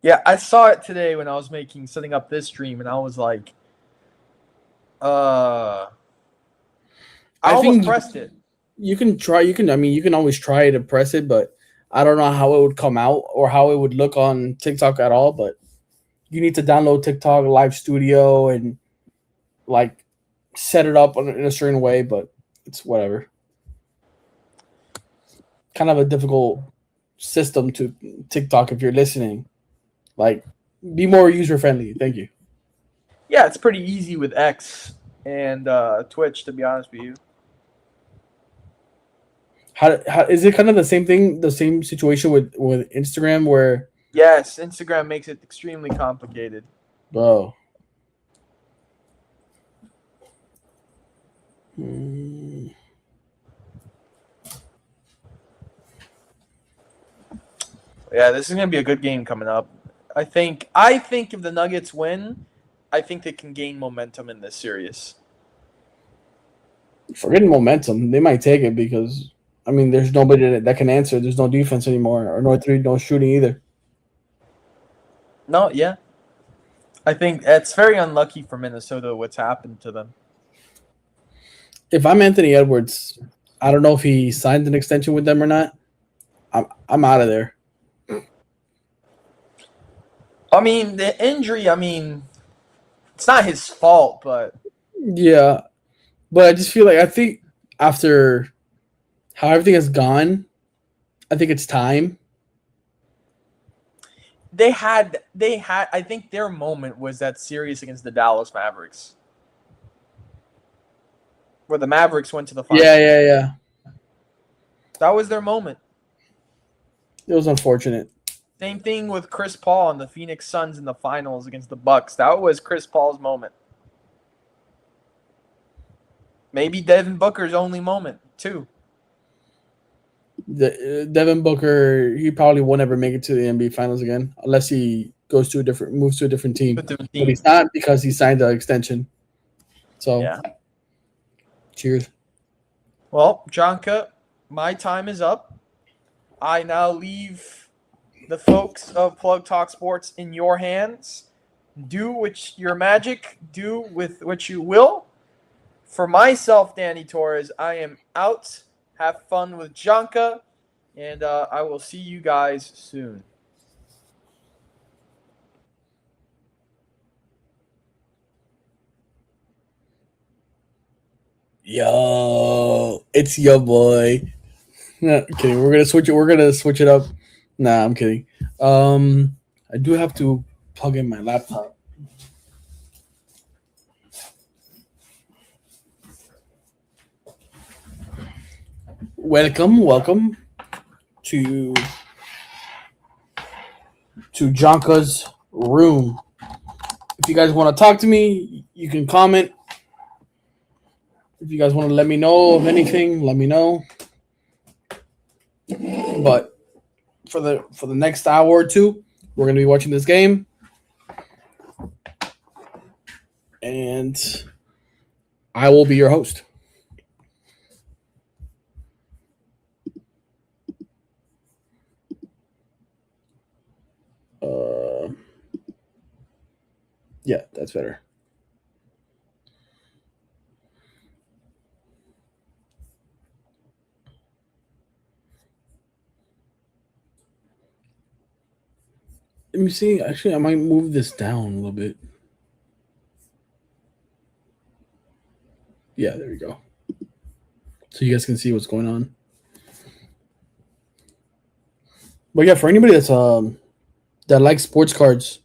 Yeah, I saw it today when I was setting up this stream, and I was like, I I almost think pressed it. you can try. You can always try to press it, but I don't know how it would come out or how it would look on TikTok at all. But you need to download TikTok Live Studio and like set it up in a certain way. But it's whatever. Kind of a difficult system to TikTok if you're listening. Like, be more user friendly. Thank you. Yeah, it's pretty easy with X and Twitch, to be honest with you. How is it kind of the same thing, the same situation with Instagram where Yes, Instagram makes it extremely complicated. bro. Yeah, this is gonna be a good game coming up. I think if the Nuggets win, I think they can gain momentum in this series. Forgetting momentum, they might take it because I mean, there's nobody that can answer. There's no defense anymore, or no shooting either. No, yeah. I think it's very unlucky for Minnesota what's happened to them. If I'm Anthony Edwards, I don't know if he signed an extension with them or not. I'm out of there. I mean, the injury, it's not his fault, but Yeah, but I just feel like I think after how everything has gone, I think it's time. they had I think their moment was that series against the Dallas Mavericks. Where the Mavericks went to the finals. Yeah. That was their moment. It was unfortunate. Same thing with Chris Paul and the Phoenix Suns in the finals against the Bucks. That was Chris Paul's moment. Maybe Devin Booker's only moment too. Devin Booker, he probably won't ever make it to the NBA Finals again unless he moves to a different team. But he's not because he signed the extension. So, yeah. Cheers. Well, Jonka, my time is up. I now leave the folks of Plug Talk Sports in your hands. Do with your magic. Do with what you will. For myself, Danny Torres, I am out. Have fun with Jonka, and I will see you guys soon. Yo, it's your boy. No, kidding. We're gonna switch it. We're gonna switch it up. Nah, I'm kidding. I do have to plug in my laptop. Welcome to Jonka's room. If you guys want to talk to me, you can comment. If you guys want to let me know of anything, let me know. But for the next hour or two, we're gonna be watching this game, and I will be your host. Yeah, that's better. Let me see. Actually, I might move this down a little bit. Yeah, there we go. So you guys can see what's going on. But yeah, for anybody that likes sports cards,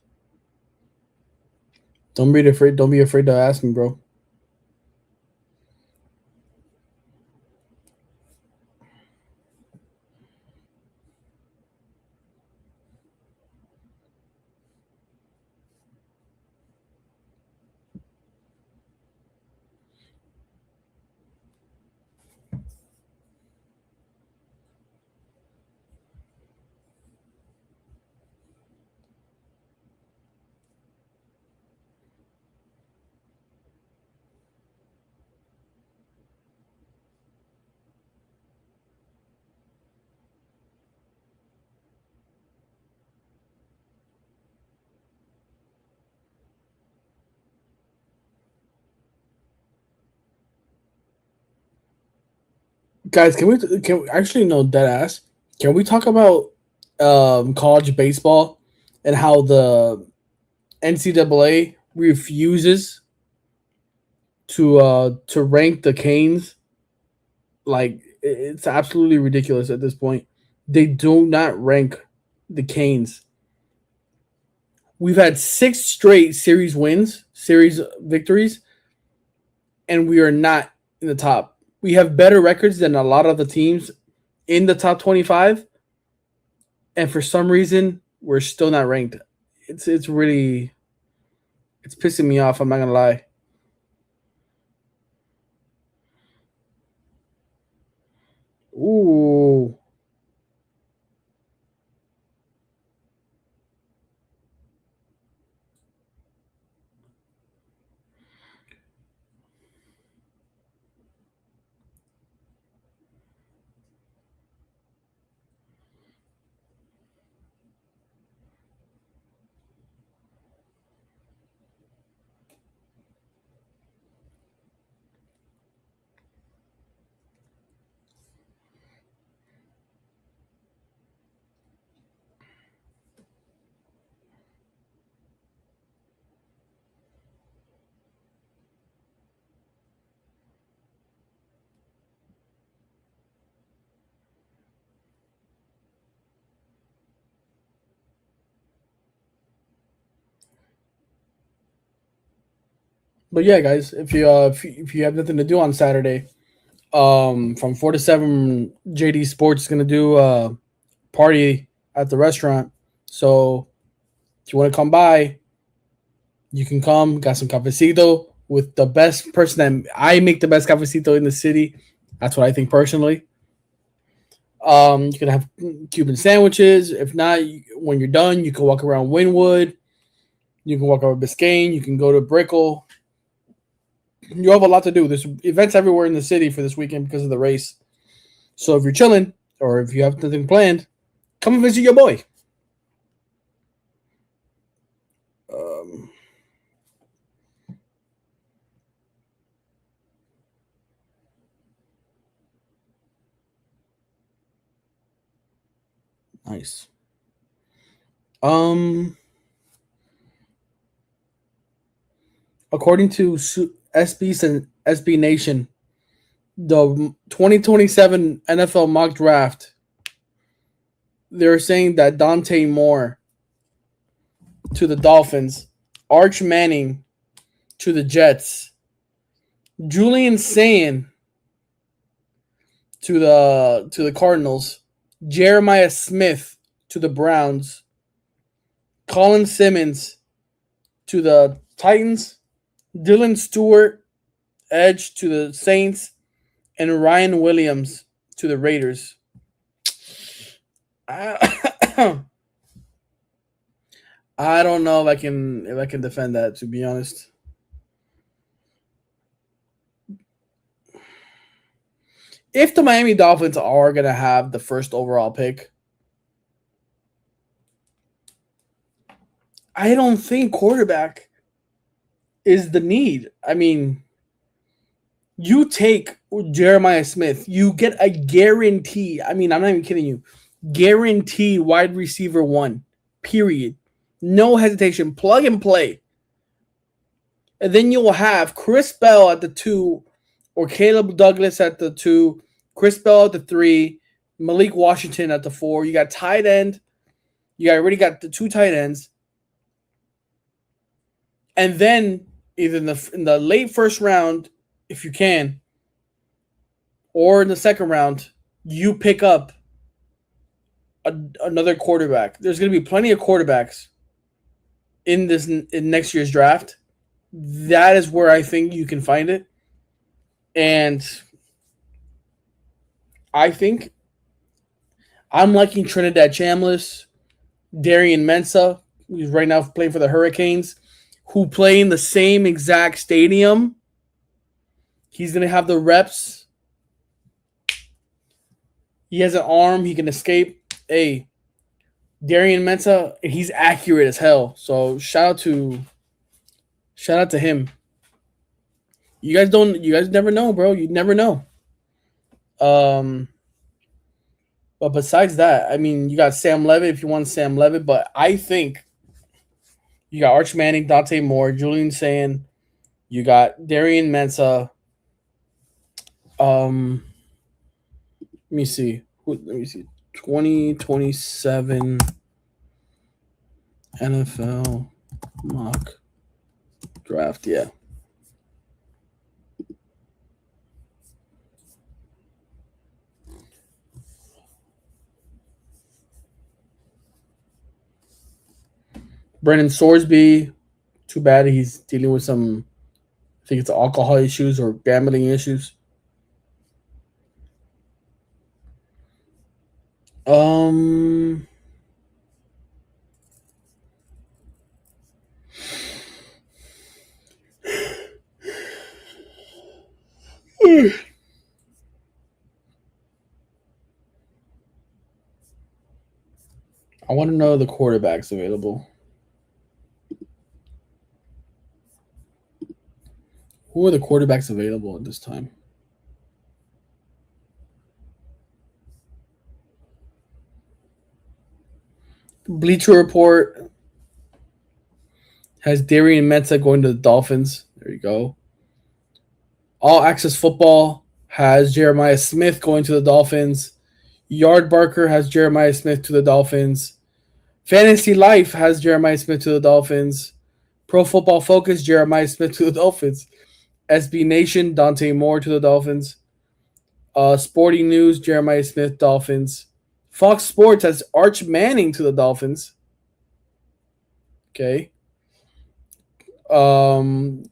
don't be afraid. Don't be afraid to ask me, bro. Guys, can we actually know dead ass? Can we talk about college baseball and how the NCAA refuses to rank the Canes? Like it's absolutely ridiculous at this point. They do not rank the Canes. We've had 6 straight series victories, and we are not in the top. We have better records than a lot of the teams in the top 25, and for some reason, we're still not ranked. It's really it's pissing me off. I'm not gonna lie. Ooh. But yeah, guys, if you have nothing to do on Saturday, From 4 to 7, JD Sports is gonna do a party at the restaurant. So if you want to come by, you can come. Got some cafecito with the best person that I make the best cafecito in the city. That's what I think personally. You can have Cuban sandwiches. If not, when you're done, you can walk around Wynwood. You can walk over Biscayne. You can go to Brickell. You have a lot to do. There's events everywhere in the city for this weekend because of the race. So if you're chilling or if you have nothing planned, come and visit your boy. Um, nice. Um, According to SB Nation, the 2027 NFL mock draft, they're saying that Dante Moore to the Dolphins, Arch Manning to the Jets, Julian Sayin to the Cardinals, Jeremiah Smith to the Browns, Colin Simmons to the Titans, Dylan Stewart edge to the Saints, and Ryan Williams to the Raiders. I don't know if I can defend that, to be honest. If the Miami Dolphins are gonna have the first overall pick, I don't think quarterback is the need. I mean, you take Jeremiah Smith, you get a guarantee. I mean, I'm not even kidding you. Guaranteed wide receiver one. Period. No hesitation. Plug and play. And then you'll have Chris Bell at the 2, or Caleb Douglas at the 2, Chris Bell at the 3, Malik Washington at the 4. You got tight end. You already got the 2 tight ends. And then either in the late first round, if you can, or in the second round, you pick up another quarterback. There's going to be plenty of quarterbacks in next year's draft. That is where I think you can find it. And I think I'm liking Trinidad Chambliss, Darian Mensah, who's right now playing for the Hurricanes, who play in the same exact stadium. He's going to have the reps. He has an arm. He can escape. Hey, Darian Mensah, he's accurate as hell. So shout out to him. You guys never know, bro. You never know. But besides that, I mean, you got Sam Levitt if you want Sam Levitt, but I think you got Arch Manning, Dante Moore, Julian Sayin, you got Darian Mensah. Let me see. 2027 NFL mock draft. Yeah. Brennan Sorsby, too bad he's dealing with some, I think it's alcohol issues or gambling issues. I want to know the quarterbacks available. Who are the quarterbacks available at this time? Bleacher Report has Darian Mensah going to the Dolphins. There you go. All Access Football has Jeremiah Smith going to the Dolphins. Yard Barker has Jeremiah Smith to the Dolphins. Fantasy Life has Jeremiah Smith to the Dolphins. Pro Football Focus, Jeremiah Smith to the Dolphins. SB Nation, Dante Moore to the Dolphins. Sporting News, Jeremiah Smith, Dolphins. Fox Sports has Arch Manning to the Dolphins. Okay. Um,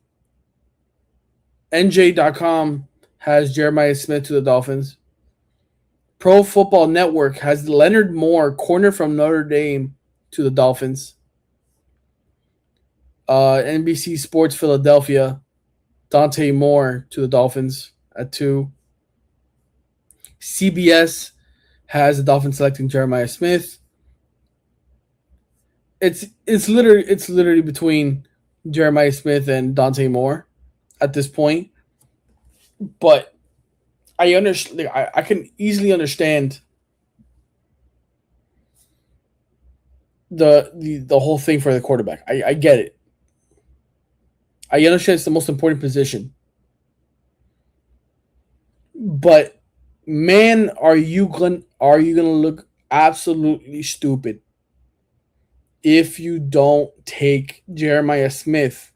NJ.com has Jeremiah Smith to the Dolphins. Pro Football Network has Leonard Moore, corner from Notre Dame, to the Dolphins. NBC Sports Philadelphia, Dante Moore to the Dolphins at 2. CBS has the Dolphins selecting Jeremiah Smith. It's literally between Jeremiah Smith and Dante Moore at this point. But I understand. I can easily understand the whole thing for the quarterback. I get it. I understand it's the most important position. But man, are you gonna look absolutely stupid if you don't take Jeremiah Smith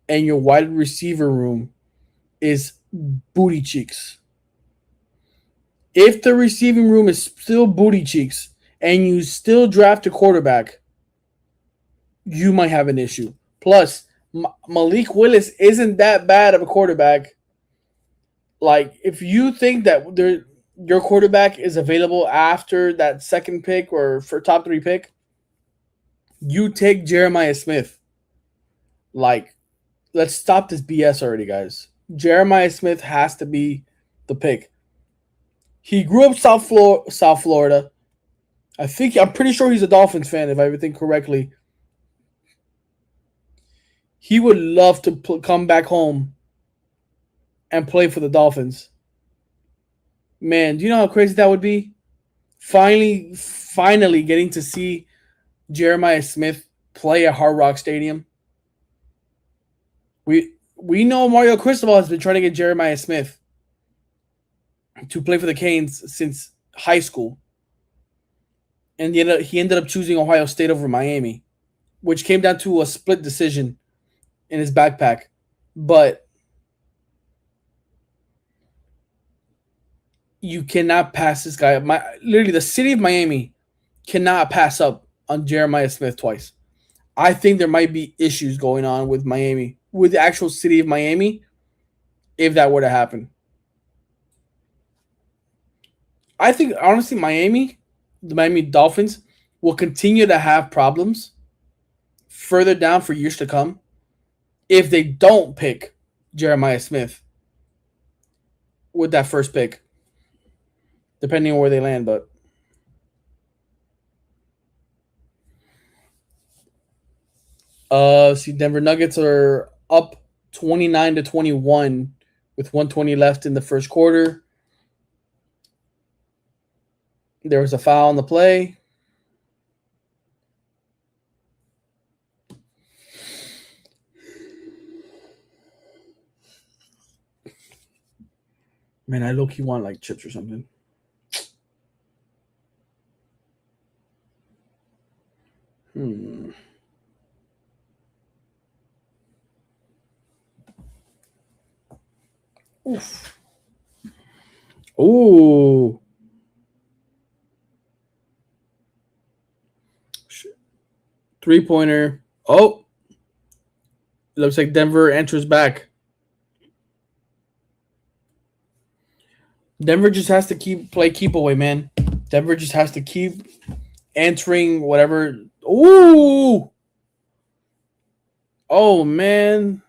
and your wide receiver room is booty cheeks. If the receiving room is still booty cheeks and you still draft a quarterback, you might have an issue. Plus, Malik Willis isn't that bad of a quarterback. Like, if you think that your quarterback is available after that second pick or for top 3 pick, you take Jeremiah Smith. Like, let's stop this BS already, guys. Jeremiah Smith has to be the pick. He grew up South Florida. I'm pretty sure he's a Dolphins fan, if I think correctly. He would love to come back home and play for the Dolphins. Man, do you know how crazy that would be? Finally getting to see Jeremiah Smith play at Hard Rock Stadium. We know Mario Cristobal has been trying to get Jeremiah Smith to play for the Canes since high school. And he ended up choosing Ohio State over Miami, which came down to a split decision in his backpack. But you cannot pass this guy. Literally, the city of Miami cannot pass up on Jeremiah Smith twice. I think there might be issues going on with Miami, with the actual city of Miami, if that were to happen. I think, honestly, the Miami Dolphins, will continue to have problems further down for years to come if they don't pick Jeremiah Smith with that first pick, depending on where they land. But see, Denver Nuggets are up 29-21 with 120 left in the first quarter. There was a foul on the play. Man, I low-key want like chips or something. Oof. Ooh. 3-pointer. Oh. Looks like Denver enters back. Denver just has to keep away, man. Denver just has to keep entering whatever. Ooh. Oh, man.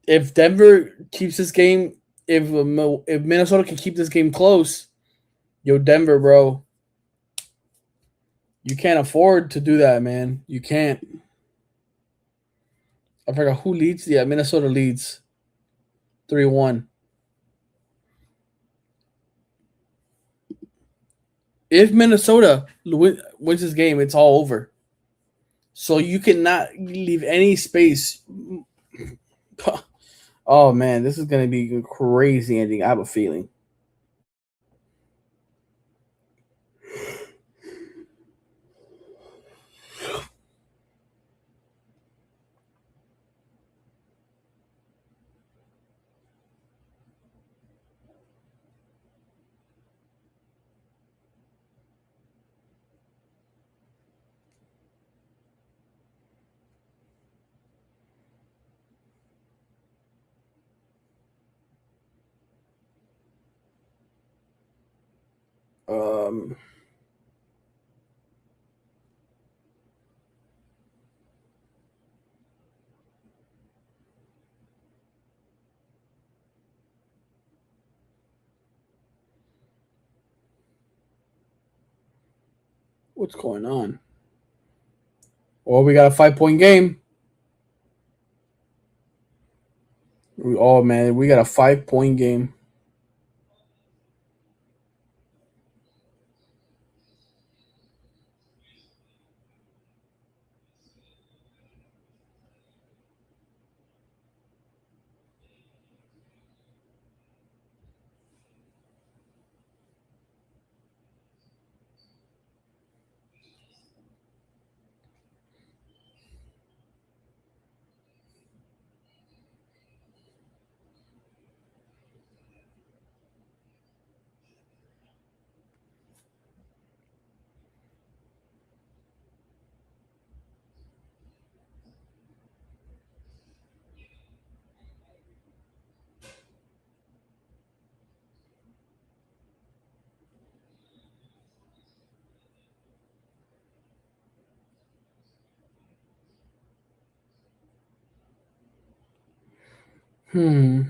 If Denver keeps this game, if Minnesota can keep this game close, yo, Denver, bro, you can't afford to do that, man. You can't. I forgot who leads. Yeah, Minnesota leads 3-1. If Minnesota wins this game, it's all over. So you cannot leave any space. Oh, man, this is going to be a crazy ending. I have a feeling. Um, what's going on? Well, we got a 5 point game. Oh man, we got a 5 point game. Hmm.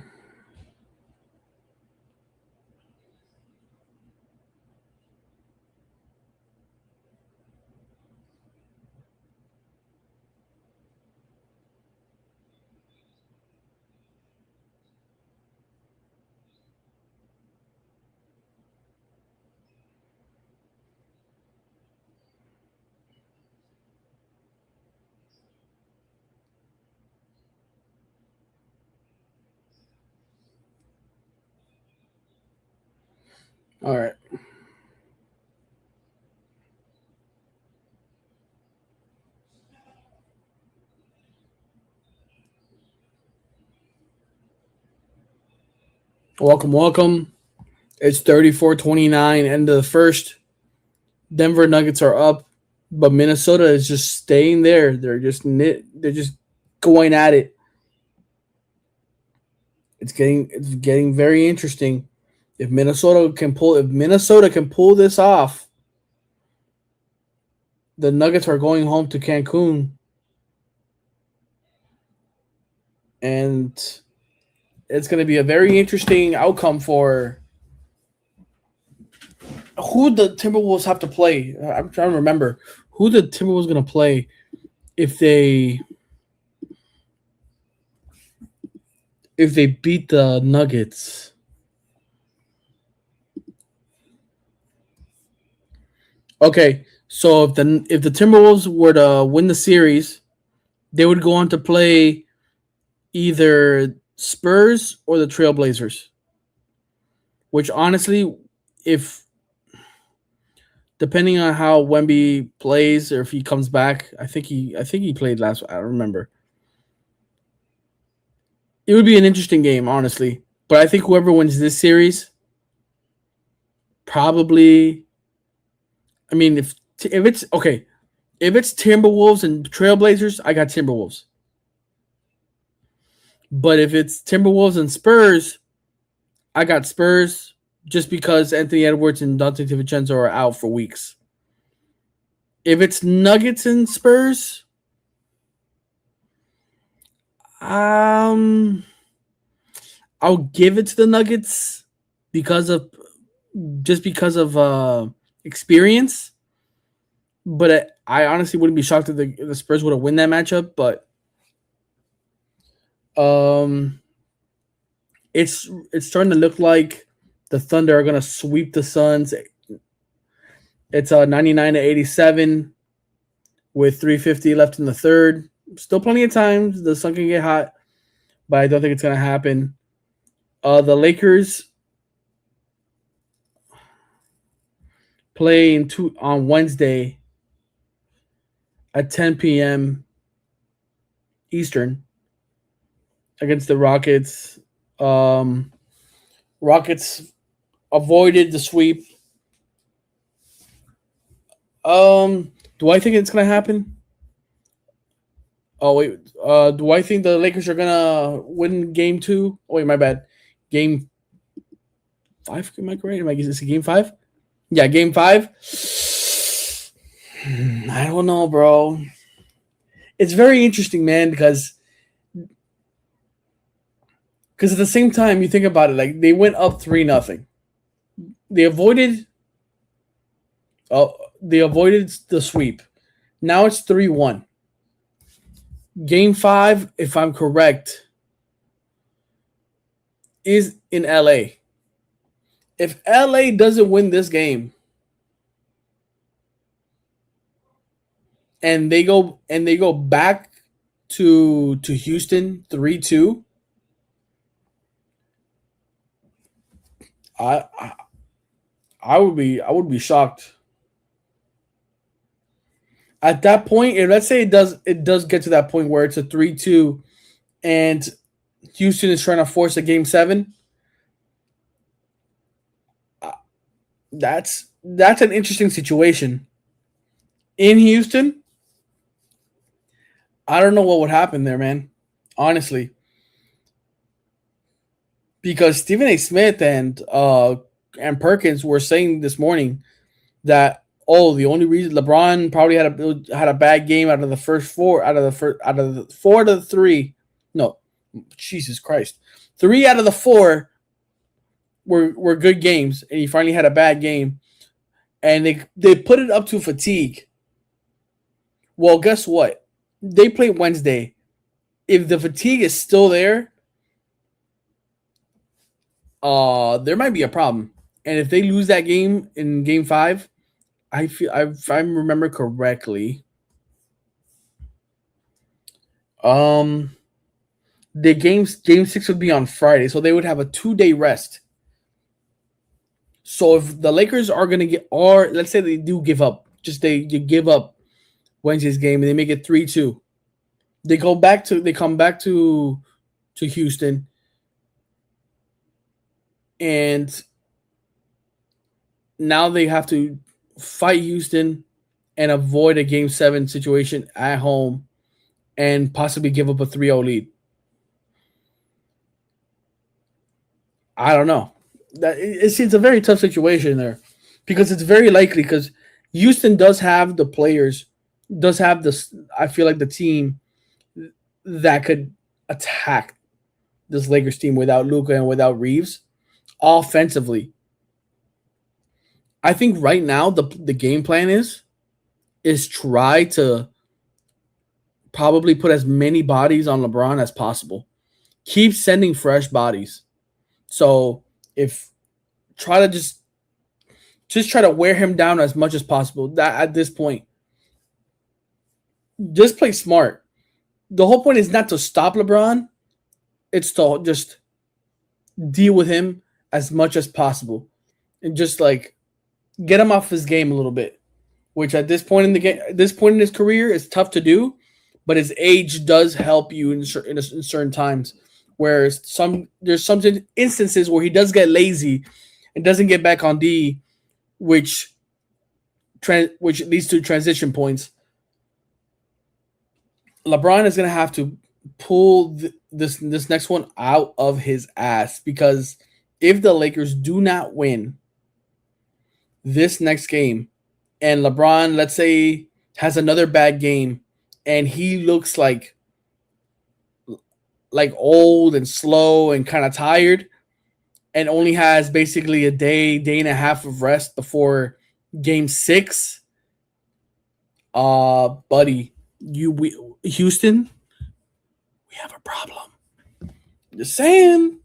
All right. Welcome, welcome. It's 34-29, end of the first. Denver Nuggets are up, but Minnesota is just staying there. They're just going at it. It's getting very interesting. If Minnesota can pull this off, the Nuggets are going home to Cancun, and it's going to be a very interesting outcome for who the Timberwolves have to play. I'm trying to remember who the Timberwolves going to play if they beat the Nuggets. Okay, so if the Timberwolves were to win the series, they would go on to play either Spurs or the Trailblazers. Which honestly, if depending on how Wemby plays or if he comes back, I think he played last. I don't remember. It would be an interesting game, honestly. But I think whoever wins this series, probably. I mean, if it's okay, if it's Timberwolves and Trailblazers, I got Timberwolves. But if it's Timberwolves and Spurs, I got Spurs just because Anthony Edwards and Dante DiVincenzo are out for weeks. If it's Nuggets and Spurs, um, I'll give it to the Nuggets because of experience. But I honestly wouldn't be shocked if the Spurs would have win that matchup. But um, it's starting to look like the Thunder are gonna sweep the Suns. It's 99-87 with 3:50 left in the third. Still plenty of time. The sun can get hot, but I don't think it's gonna happen. The Lakers play on Wednesday at 10 p.m. Eastern against the Rockets. Rockets avoided the sweep. Do I think it's gonna happen? Oh wait, do I think the Lakers are gonna win Game 2? Oh wait, my bad. Game 5? Am I correct? Is this Game 5? Yeah, game five. I don't know, bro. It's very interesting, man, because at the same time you think about it, like they went up 3-0. They avoided uh, they avoided the sweep. Now it's 3-1. Game five, if I'm correct, is in LA. If LA doesn't win this game and they go back to Houston 3-2, I, I I would be shocked. At that point, if let's say it does get to that point where it's a 3-2 and Houston is trying to force a game seven, uh, that's an interesting situation. In Houston, I don't know what would happen there, man. Honestly, because Stephen A. Smith and Perkins were saying this morning that the only reason LeBron probably had a bad game out of the first four out of the four to the three, no, Jesus Christ, 3 out of the 4 were good games, and he finally had a bad game, and they put it up to fatigue. Well, guess what? They play Wednesday. If the fatigue is still there, there might be a problem. And if they lose that game in game five, if I remember correctly, um, the game six would be on Friday, so they would have a 2-day rest. So if the Lakers are gonna get, or let's say they do give up, just you give up Wednesday's game and they make it 3-2, they come back to Houston, and now they have to fight Houston and avoid a game seven situation at home and possibly give up a 3-0 lead. I don't know. It's a very tough situation there because it's very likely because Houston does have the players, does have this. I feel like the team that could attack this Lakers team without Luka and without Reeves offensively. I think right now the game plan is try to probably put as many bodies on LeBron as possible. Keep sending fresh bodies. So if try to just try to wear him down as much as possible. That at this point, just play smart. The whole point is not to stop LeBron; it's to just deal with him as much as possible, and just like get him off his game a little bit. Which at this point in the game, this point in his career, is tough to do, but his age does help you in certain times. Whereas there's some instances where he does get lazy and doesn't get back on D, which leads to transition points. LeBron is going to have to pull this next one out of his ass because if the Lakers do not win this next game and LeBron, let's say, has another bad game and he looks like old and slow and kind of tired and only has basically a day and a half of rest before game 6, buddy, Houston, we have a problem. Just saying.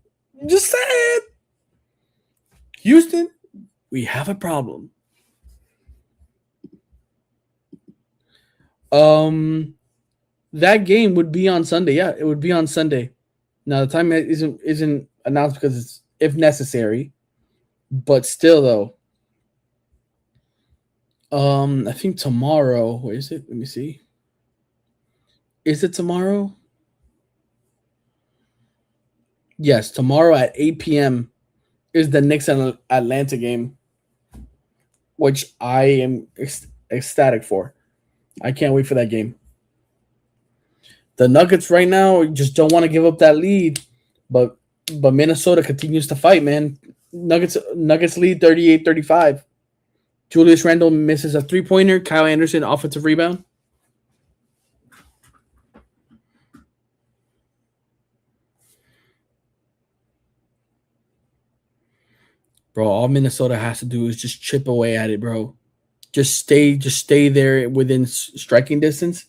Just saying. Houston, we have a problem. That game would be on Sunday. Yeah, it would be on Sunday. Now the time isn't announced because it's if necessary, but still though. I think tomorrow. Where is it? Let me see. Is it tomorrow? Yes, tomorrow at 8 p.m. is the Knicks and Atlanta game, which I am ecstatic for. I can't wait for that game. The Nuggets right now just don't want to give up that lead, but Minnesota continues to fight, man. Nuggets lead 38-35. Julius Randle misses a 3-pointer. Kyle Anderson offensive rebound. Bro, all Minnesota has to do is just chip away at it, bro. Just stay there within striking distance,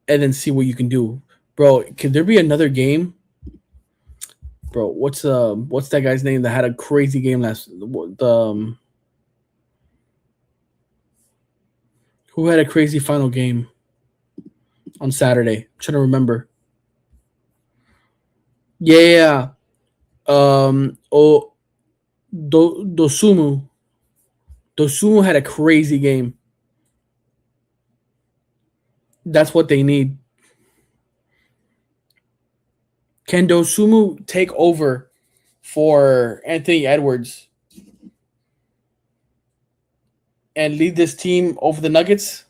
and then see what you can do, bro. Could there be another game, bro? What's that guy's name that had a crazy game last? The who had a crazy final game on Saturday? I'm trying to remember. Yeah, oh, Dosumu. Dosumu had a crazy game. That's what they need. Can Dosumu take over for Anthony Edwards and lead this team over the Nuggets?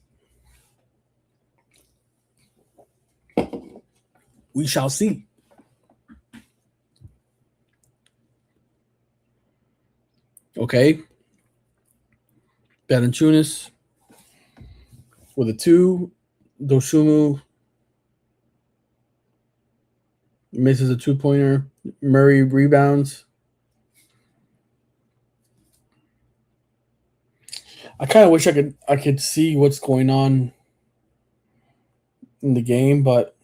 We shall see. Okay. Valanciunas with a 2. Dosumu misses a 2-pointer. Murray rebounds. I kind of wish I could see what's going on in the game, but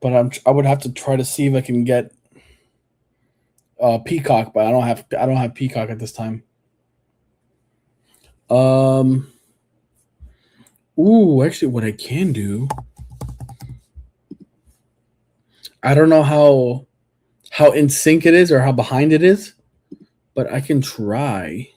I would have to try to see if I can get Peacock, but I don't have Peacock at this time. Um. Ooh, actually, what I can do, I don't know how in sync it is or how behind it is, but I can try.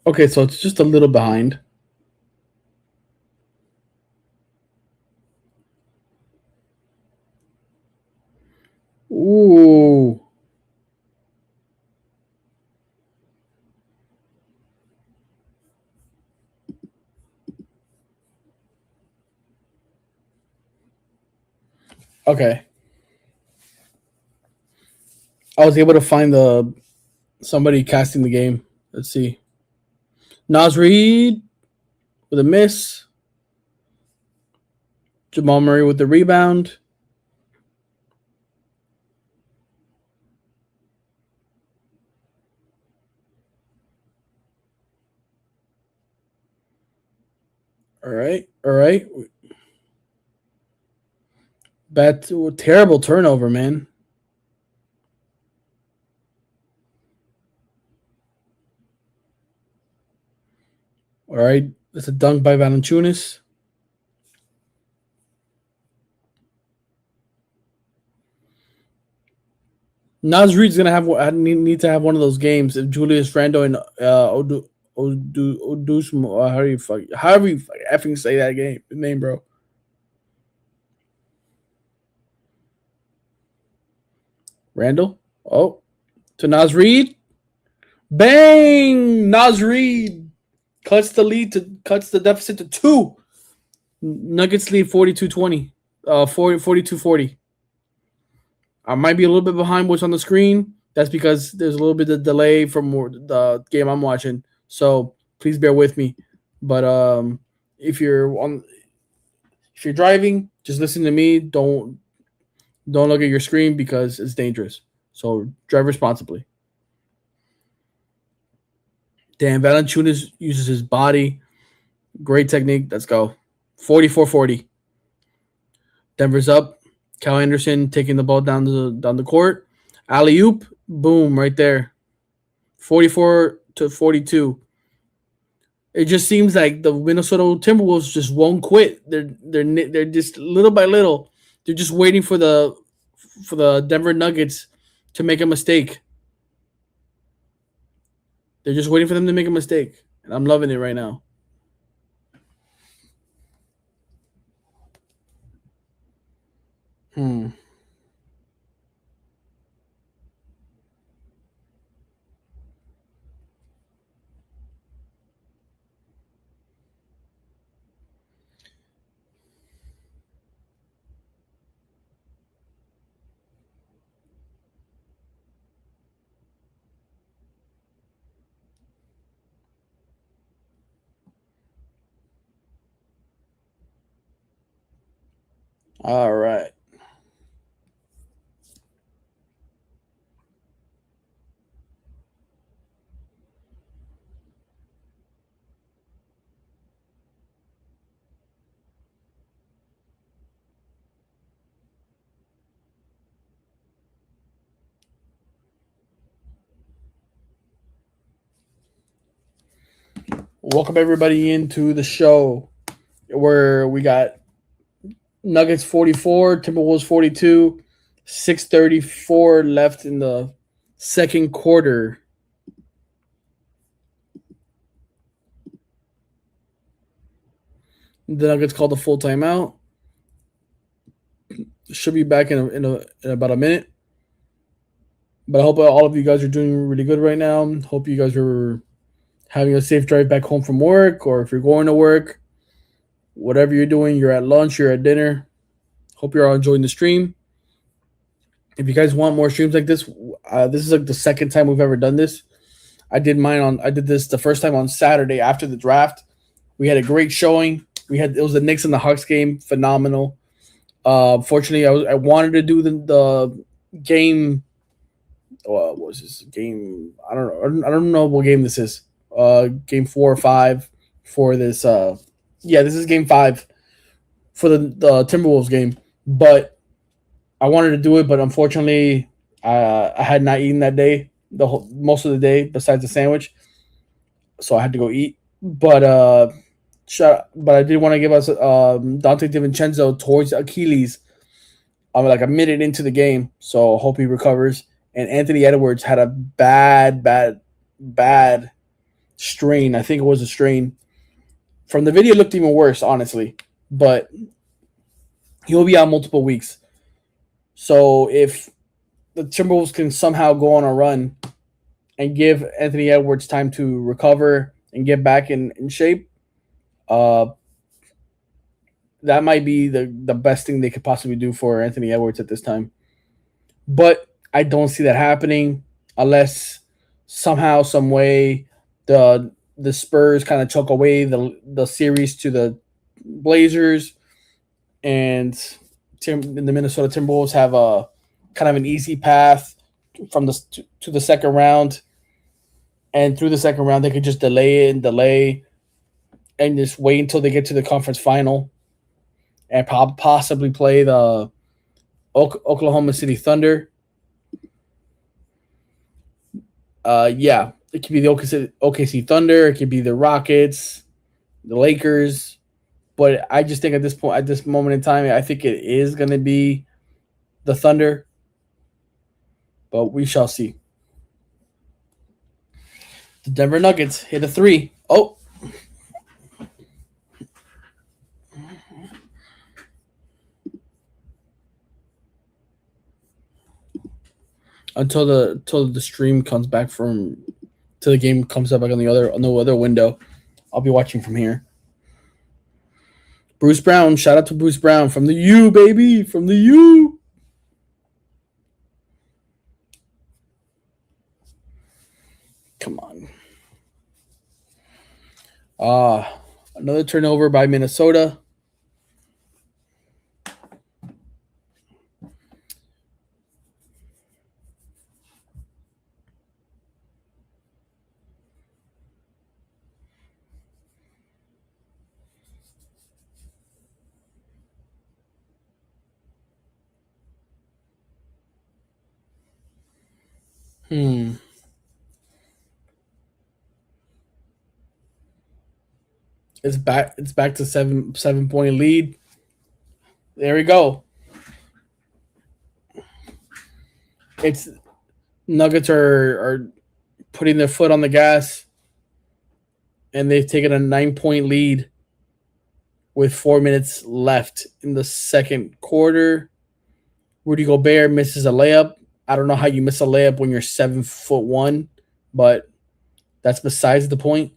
Okay, so it's just a little behind. Ooh. Okay. I was able to find the somebody casting the game. Let's see. Nas Reed with a miss. Jamal Murray with the rebound. All right. All right. Bad, terrible turnover, man. All right. That's a dunk by Valanciunas. Nas Reed's gonna have need to have one of those games if Julius Randle and Odusmo, however you effing say that name, bro. Randall. Oh, to Nas Reed. Bang! Nas Reed cuts the deficit to 2. Nuggets lead 42-20. 42-40. I might be a little bit behind what's on the screen. That's because there's a little bit of delay from the game I'm watching. So please bear with me. But if you're on if you're driving, just listen to me. Don't look at your screen because it's dangerous. So drive responsibly. Dan Valanciunas uses his body. Great technique. Let's go. 44-40. Denver's up. Cal Anderson taking the ball down the court. Alley oop. Boom, right there. 44-42. It just seems like the Minnesota Timberwolves just won't quit. They're just little by little. They're just waiting for the Denver Nuggets to make a mistake. They're just waiting for them to make a mistake, and I'm loving it right now. Hmm. All right. Welcome everybody into the show where we got Nuggets 44, Timberwolves 42, 6:34 left in the second quarter. The Nuggets called a full timeout. Should be back in about a minute. But I hope all of you guys are doing really good right now. Hope you guys are having a safe drive back home from work, or if you're going to work, whatever you're doing, you're at lunch, you're at dinner. Hope you're all enjoying the stream. If you guys want more streams like this is like the second time we've ever done this. I did this the first time on Saturday after the draft. We had a great showing. It was the Knicks and the Hawks game, phenomenal. Fortunately, I wanted to do the game. What was this game? I don't know. I don't know what game this is. Game 4 or 5 for this. Yeah, this is game 5 for the Timberwolves game. But I wanted to do it, but unfortunately, I had not eaten that day, most of the day, besides the sandwich, so I had to go eat. But but I did want to give us Dante DiVincenzo towards Achilles. I'm like a minute into the game, so hope he recovers. And Anthony Edwards had a bad strain. I think it was a strain. From the video, it looked even worse, honestly. But he'll be out multiple weeks. So if the Timberwolves can somehow go on a run and give Anthony Edwards time to recover and get back in shape, that might be the best thing they could possibly do for Anthony Edwards at this time. But I don't see that happening unless somehow, some way, the Spurs kind of choke away the series to the Blazers, and the Minnesota Timberwolves have a kind of an easy path from to the second round, and through the second round they could just delay it and delay and just wait until they get to the conference final and possibly play the Oklahoma City Thunder. Yeah, it could be the OKC Thunder. It could be the Rockets, the Lakers. But I just think at this moment in time, I think it is going to be the Thunder. But we shall see. The Denver Nuggets hit a 3. Oh. Until the stream comes back till the game comes up back on the other window, I'll be watching from here. Bruce Brown, shout out to Bruce Brown from the U, baby, from the U. Come on. Another turnover by Minnesota. It's back to 7 point lead. There we go. It's Nuggets are putting their foot on the gas, and they've taken a 9 point lead with 4 minutes left in the second quarter. Rudy Gobert misses a layup. I don't know how you miss a layup when you're 7'1", but that's besides the point.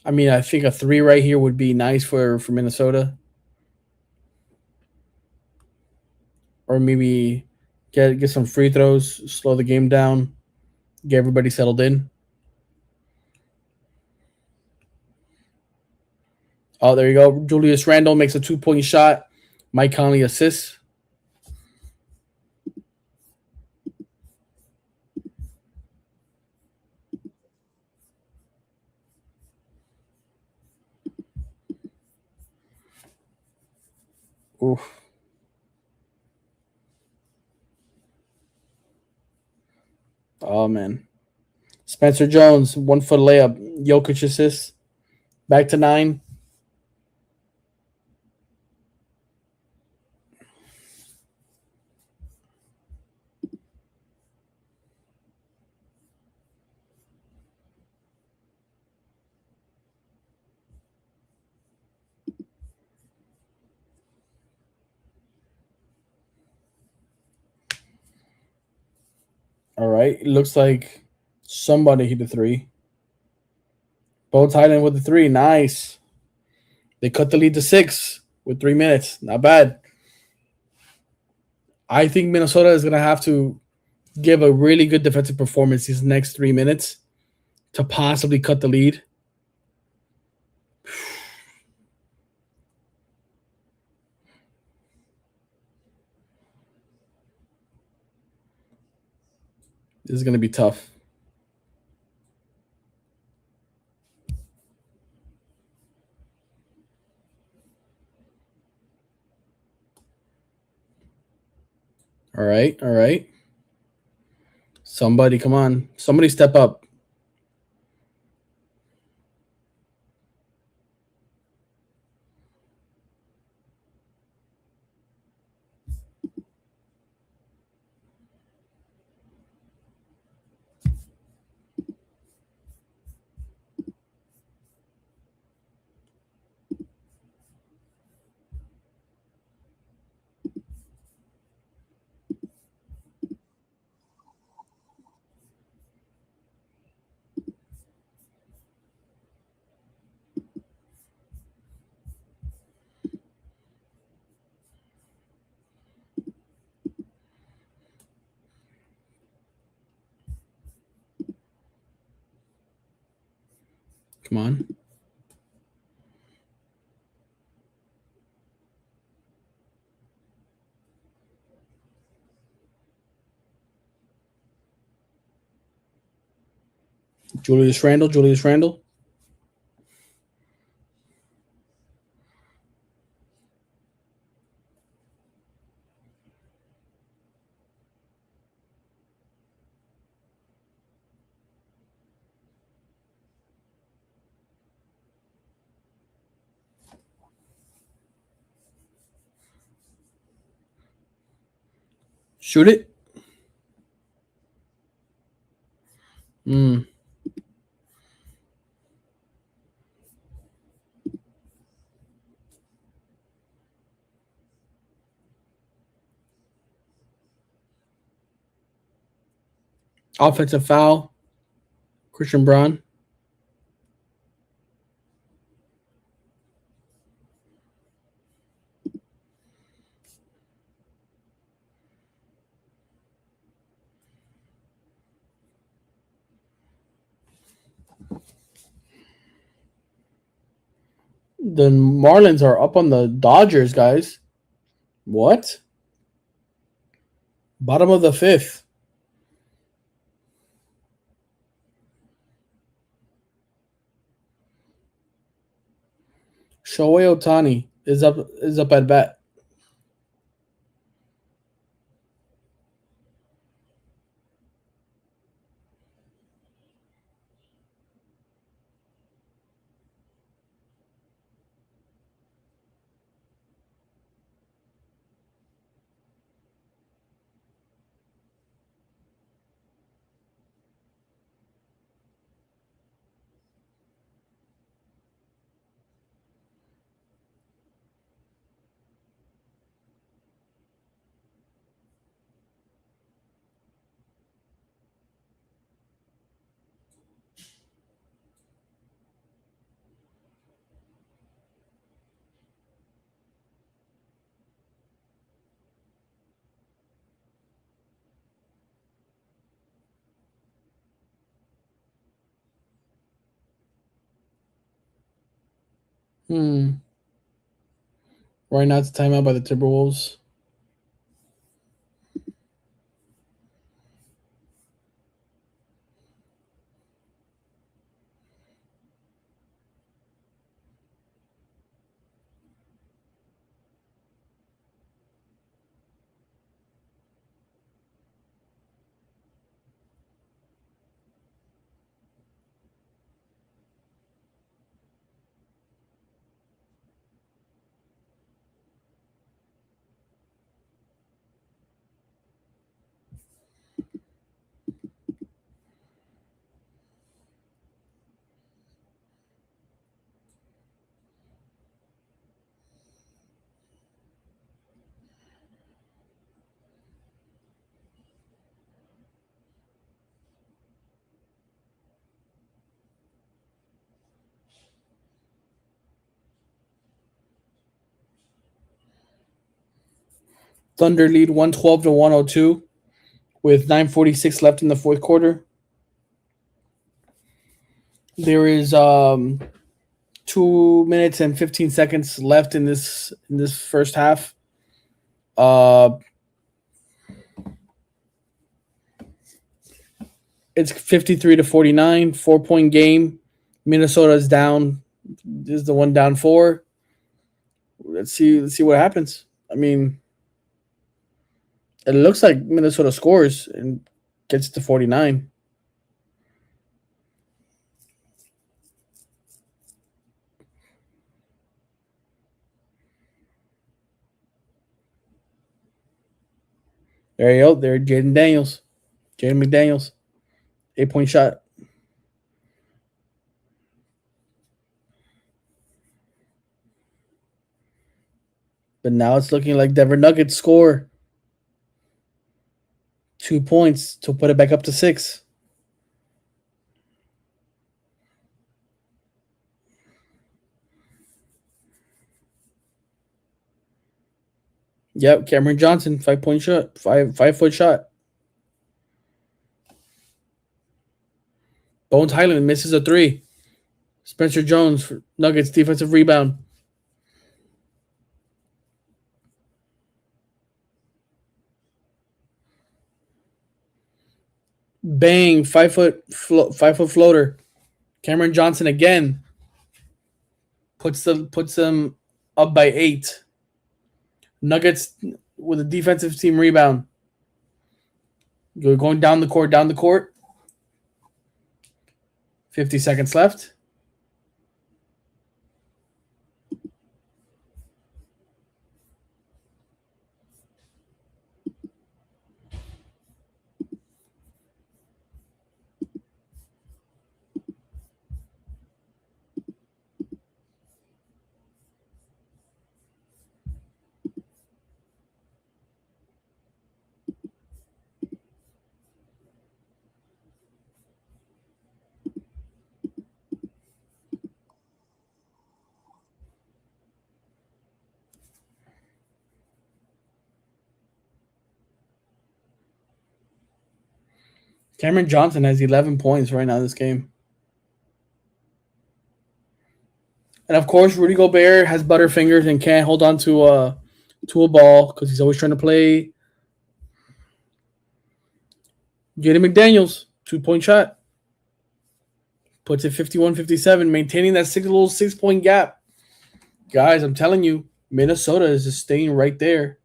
I mean, I think a 3 right here would be nice for Minnesota. Or maybe get some free throws, slow the game down, get everybody settled in. Oh, there you go. Julius Randle makes a 2-point shot. Mike Conley assists. Oof. Oh man. Spencer Jones, 1 foot layup. Jokic assists. Back to 9. All right. It looks like somebody hit the three. Both Thailand with the three. Nice. They cut the lead to 6 with 3 minutes. Not bad. I think Minnesota is going to have to give a really good defensive performance these next 3 minutes to possibly cut the lead. This is going to be tough. All right. All right. Somebody, come on. Somebody step up. Come on. Julius Randle. Julius Randle. Shoot it. Mm. Offensive foul. Christian Braun. The Marlins are up on the Dodgers, guys. What? Bottom of the 5th. Shohei Otani is up at bat. Hmm. Right now it's timeout by the Timberwolves. Thunder lead 112 to 102 with 9:46 left in the fourth quarter. There is 2 minutes and 15 seconds left in this first half. Uh, it's 53 to 49, 4 point game. Minnesota's down. This is the one down four. Let's see what happens. I mean, it looks like Minnesota scores and gets to 49. There you go. There, Jaden McDaniels, 8 point shot. But now it's looking like Denver Nuggets score 2 points to put it back up to six. Yep, Cameron Johnson, 5 point shot, 5 foot shot. Bones Highland misses a three. Spencer Jones for Nuggets defensive rebound. Bang, 5 foot floater. Cameron Johnson again puts them up by 8. Nuggets with a defensive team rebound. You're going down the court. 50 seconds left. Cameron Johnson has 11 points right now in this game. And of course, Rudy Gobert has butterfingers and can't hold on to a ball because he's always trying to play. Jaden McDaniels, 2 point shot. Puts it 51-57, maintaining that little 6 point gap. Guys, I'm telling you, Minnesota is just staying right there.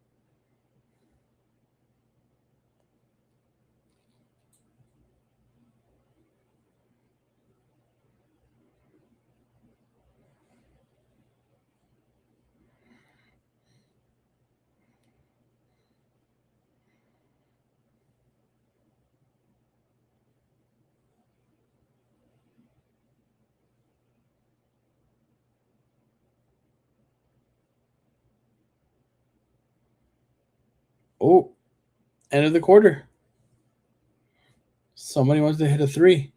Oh, end of the quarter. Somebody wants to hit a three.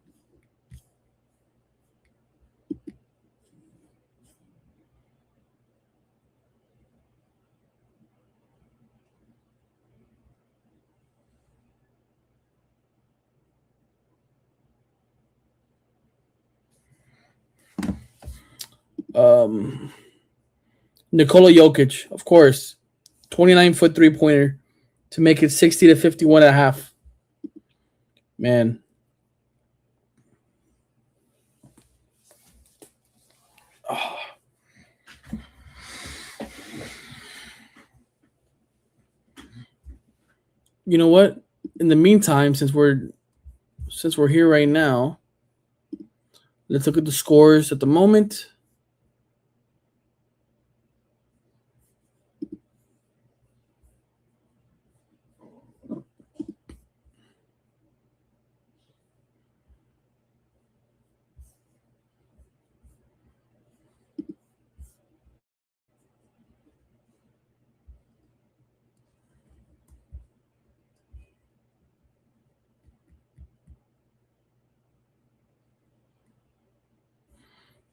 Um, Nikola Jokic, of course, 29-foot 3-pointer to make it 60 to 51.5. Man, you know what? In the meantime, since we're here right now, let's look at the scores at the moment.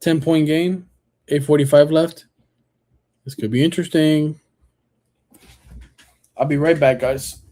$10 game, 8:45 left. This could be interesting. I'll be right back, guys.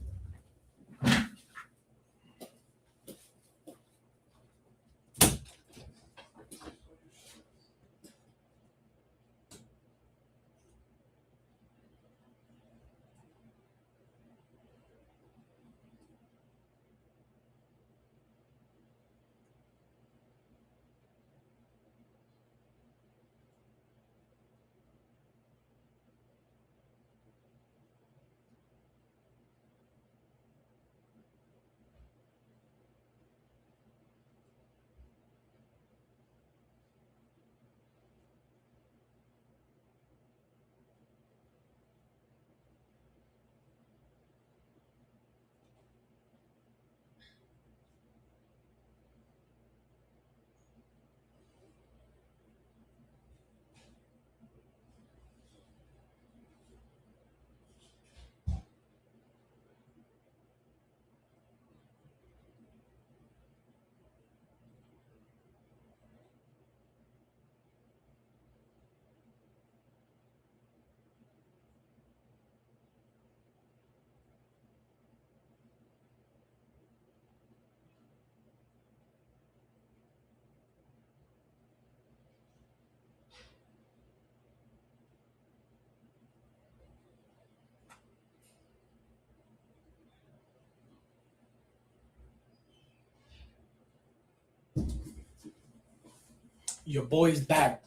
Your boy's back.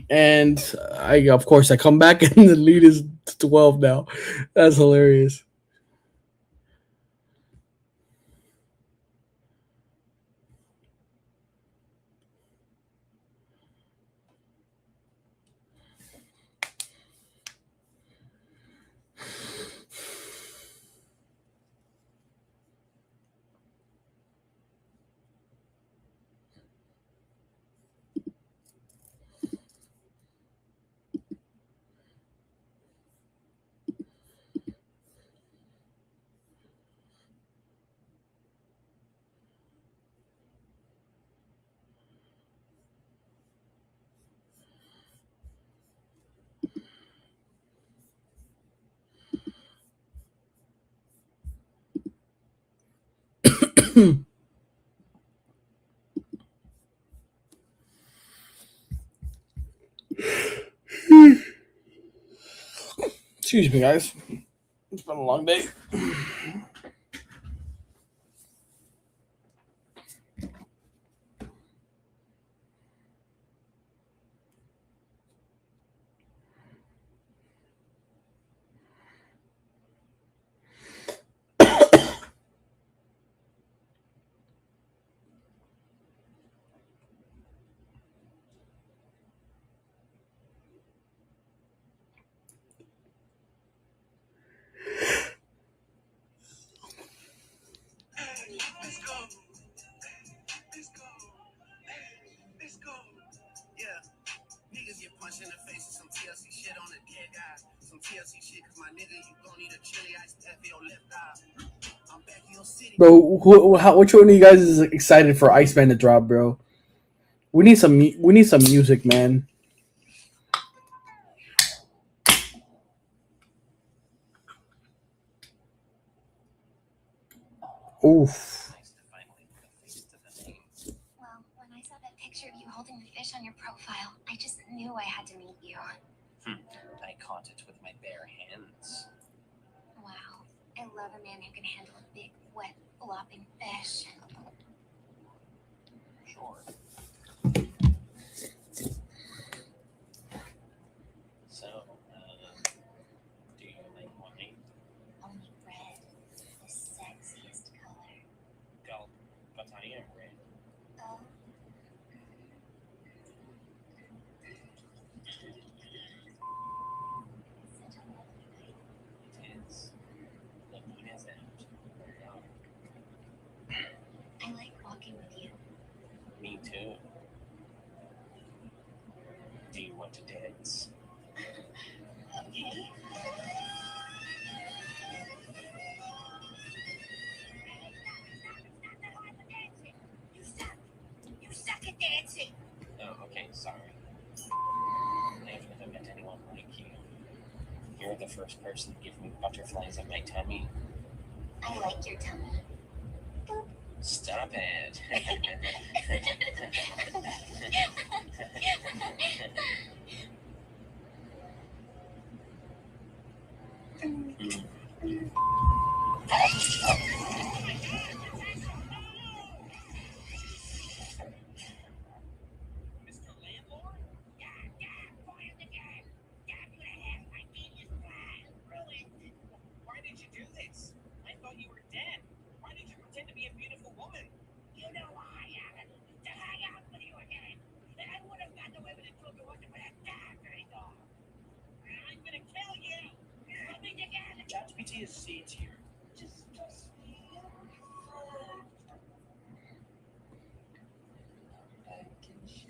And of course, I come back and the lead is 12 now. That's hilarious. Excuse me, guys. It's been a long day. Bro, which one of you guys is excited for Iceman to drop, bro? We need some music, man. Oof. Nice to finally put a face to the name. Well, when I saw that picture of you holding the fish on your profile, I just knew I had to meet you. I caught it with my bare hands. Wow. I love a man who can handle a big, wet, flopping fish. Sure. So, do you like wine? Only red. The sexiest color. Go. Batania red. Oh. Such a lovely night. It is. The moon is out. I like walking with you. Me too. Do you want to dance? Okay. You suck at dancing. Oh, okay, sorry. I've never met anyone like you. You're the first person to give me butterflies in my tummy. I like your tummy. Boop. Stop it. Mr. Landlord? Quiet again. You have my genius plan ruined. Why did you do this? I thought you were dead. Why did you pretend to be a beautiful woman? You know why I am. To hang out with you again. And I would have gotten away with it too if it wasn't for that damn thing off. I'm gonna kill you. Coming again. ChatGPT is C tier. Just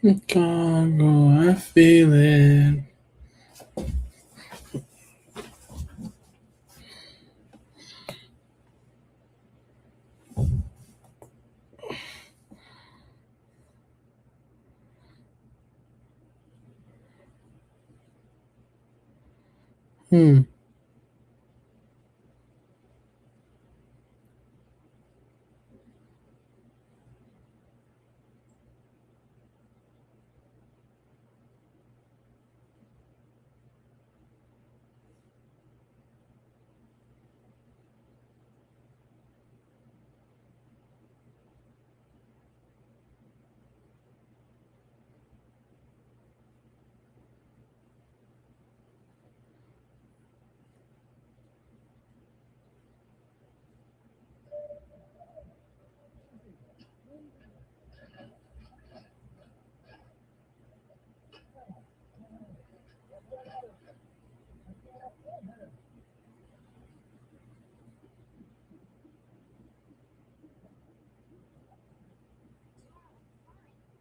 Chicago, I feel it.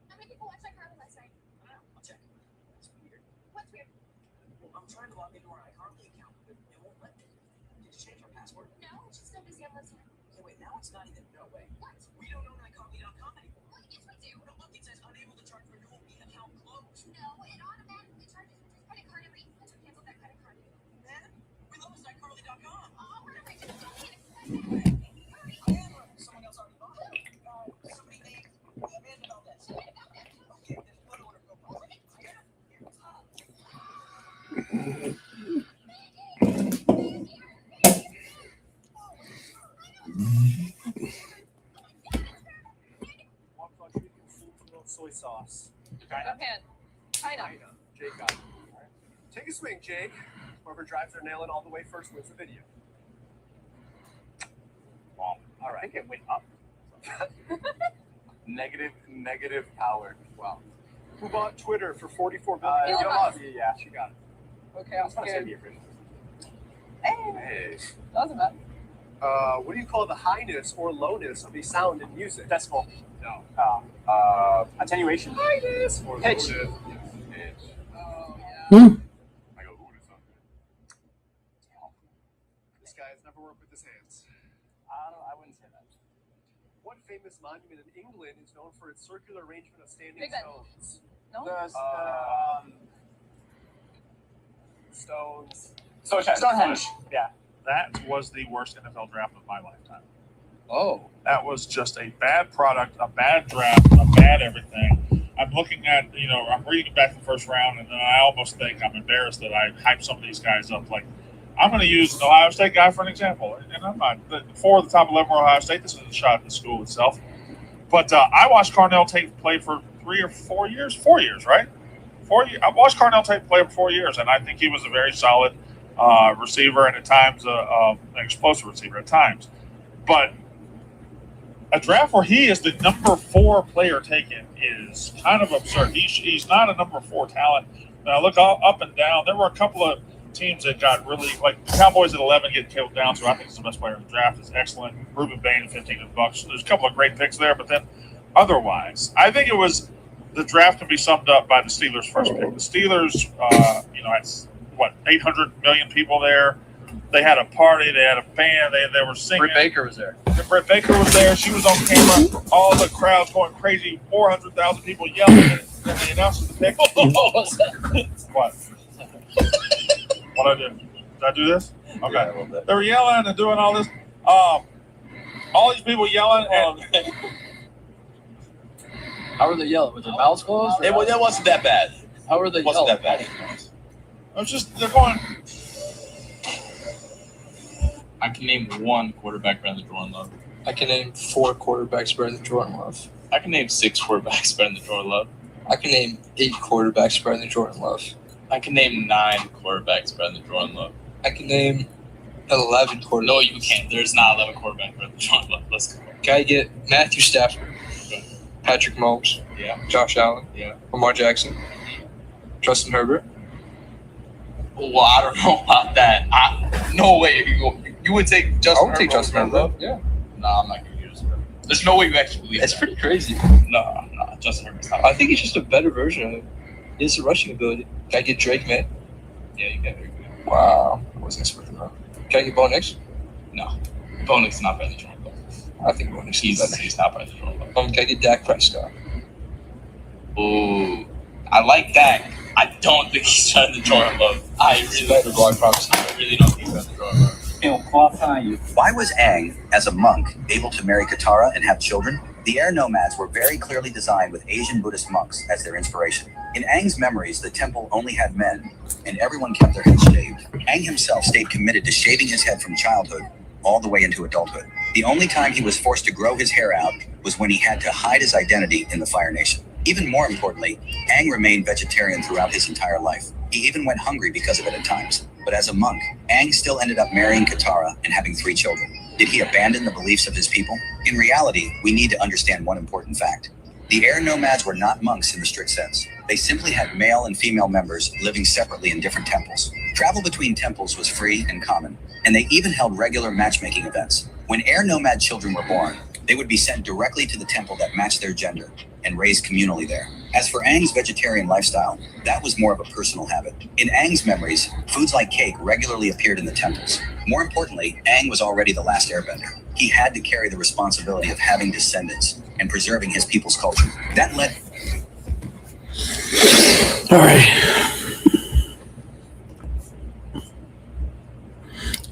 How many people watched iCarly last night? I'll check. That's weird. What's weird? Well, I'm trying to log into our iCarly account, but it won't let me. Did you change our password? No, she's still busy on website. Okay, wait, now it's not even. No way. What? We don't own iCarly.com anymore. Well, yes, we do. No, look, it says unable to charge renewal fee account closed. No, it automatically charges with your credit card every once we cancel that credit card. Man, we lost iCarly.com. Oh, what am I doing? Don't get it. Hurry. Someone else already bought it. Somebody named Amanda Valdez. Okay, there's one order. Go for it. One country consumes no soy sauce. Japan. China. Jake got it. All right. Take a swing, Jake. Whoever drives their nail in all the way first wins the video. Wow. All right. I think it went up. Negative power. Wow. Who bought Twitter for $44 billion? Elon Musk. Yeah, she got it. Okay, I'm scared. Hey, Hey. doesn't matter. What do you call the highness or lowness of a sound in music? Decibel. No. Attenuation. Highness. Or pitch. Oh, yeah. I go, ooh, this guy has never worked with his hands. I wouldn't say that. What famous monument in England is known for its circular arrangement of standing Big Ben. stones? No? Stones. Stonehenge. Yeah. That was the worst NFL draft of my lifetime. Oh. That was just a bad product, a bad draft, a bad everything. I'm looking at, I'm reading back the first round, and then I almost think I'm embarrassed that I hyped some of these guys up. Like, I'm going to use an Ohio State guy for an example, and I'm not. 4 of the top 11 were Ohio State. This is a shot at the school itself. But I watched Carnell Tate play for 3 or 4 years. 4 years, right? 4 years. I watched Carnell Tate play for 4 years, and I think he was a very solid receiver, and at times an explosive receiver at times. But a draft where he is the number 4 player taken is kind of absurd. He's not a number 4 talent. Now look up and down. There were a couple of teams that got really, like the Cowboys at 11 get killed down, so I think it's the best player in the draft. Is excellent. Ruben Bain at 15 $15. There's a couple of great picks there, but then otherwise, I think it was the draft can be summed up by the Steelers' first pick. The Steelers, it's 800 million people there. They had a party. They had a band. They were singing. Britt Baker was there. Britt Baker was there. She was on camera. All the crowd's going crazy. 400,000 people yelling. And they announced the pick. What was that? What? What I do? Did I do this? Okay. Yeah, a little bit. They were yelling and doing all this. All these people yelling. How were they yelling? With their mouths closed? It wasn't that bad. How were they It wasn't yelling? that bad. It's just they're going. I can name 1 quarterback better than Jordan Love. I can name 4 quarterbacks better than Jordan Love. I can name 6 quarterbacks better than Jordan Love. I can name 8 quarterbacks better than Jordan Love. I can name 9 quarterbacks better than Jordan Love. I can name 11 quarterbacks. No, you can't. There's not 11 quarterbacks better than Jordan Love. Let's go. Can I get Matthew Stafford, Okay. Patrick Mahomes, Yeah. Josh Allen, Yeah. Lamar Jackson, Justin Herbert? Well, I don't know about that. No way. You would take Justin I would take Herbert Justin over Herbert. Yeah. No, I'm not going to use Herbert. There's no way you actually believe That's that. pretty crazy. No, Justin Herbert's not. I think he's just a better version of him. He has the rushing ability. Can I get Drake May? Yeah, you get very good. Wow. I wasn't expecting that. Can I get Bo Nix? No. Bo Nix is not better than Jordan Love. I think Bo Nix is better. He's not better than Jordan Love. Can I get Dak Prescott? Ooh. I like that. I don't think he's better than Jordan Love. I really don't think he's better than Jordan Love. Why was Aang, as a monk, able to marry Katara and have children? The air nomads were very clearly designed with Asian Buddhist monks as their inspiration. In Aang's memories, the temple only had men, and everyone kept their heads shaved. Aang himself stayed committed to shaving his head from childhood all the way into adulthood. The only time he was forced to grow his hair out was when he had to hide his identity in the Fire Nation. Even more importantly, Aang remained vegetarian throughout his entire life. He even went hungry because of it at times. But as a monk, Aang still ended up marrying Katara and having 3 children. Did he abandon the beliefs of his people? In reality, we need to understand one important fact. The air nomads were not monks in the strict sense. They simply had male and female members living separately in different temples. Travel between temples was free and common, and they even held regular matchmaking events. When air nomad children were born, they would be sent directly to the temple that matched their gender and raised communally there. As for Aang's vegetarian lifestyle, that was more of a personal habit. In Aang's memories, foods like cake regularly appeared in the temples. More importantly, Aang was already the last airbender. He had to carry the responsibility of having descendants and preserving his people's culture. That led... All right.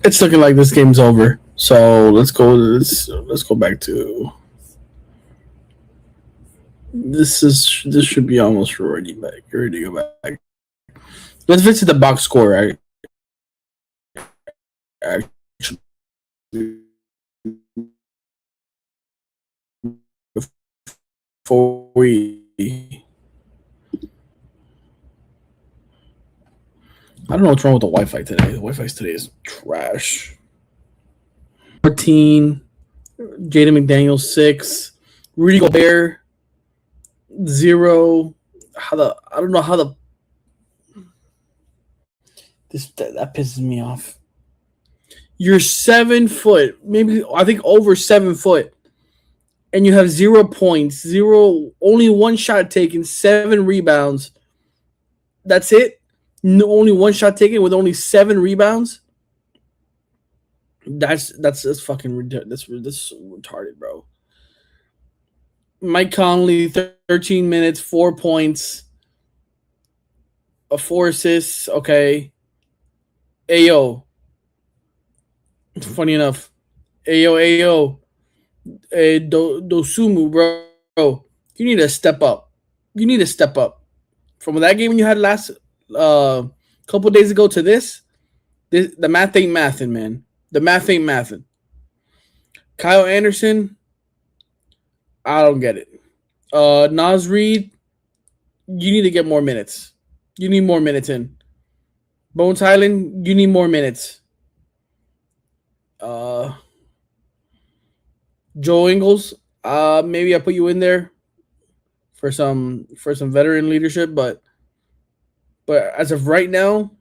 It's looking like this game's over. So let's go back to this should be almost ready to go back. Let's visit the box score, right? Actually, before we I don't know what's wrong with the Wi-Fi today. The Wi-Fi today is trash. 14, Jaden McDaniel 6, Rudy Gobert 0. I don't know how that pisses me off. You're 7 foot, maybe I think over 7 foot, and you have 0 points, only 1 shot taken, 7 rebounds. That's it. No, only 1 shot taken with only 7 rebounds. That's fucking ridiculous. This is retarded, bro. Mike Conley, 13 minutes, 4 points, 4 assists. Okay. Ayo. Funny enough, Ayo. Dosumu, bro, you need to step up. You need to step up. From that game you had last couple days ago to this the math ain't mathing, man. The math ain't mathing. Kyle Anderson, I don't get it. Nas Reed, you need to get more minutes. You need more minutes in. Bones Highland, you need more minutes. Uh, Joe Ingles, maybe I put you in there for some veteran leadership, but as of right now,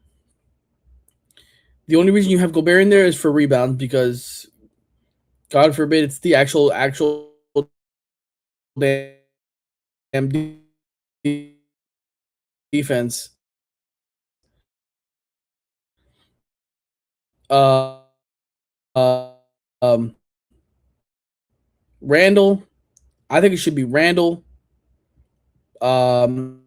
the only reason you have Gobert in there is for rebounds because God forbid it's the actual damn defense. Uh, um, Randall, I think it should be Randall. Um,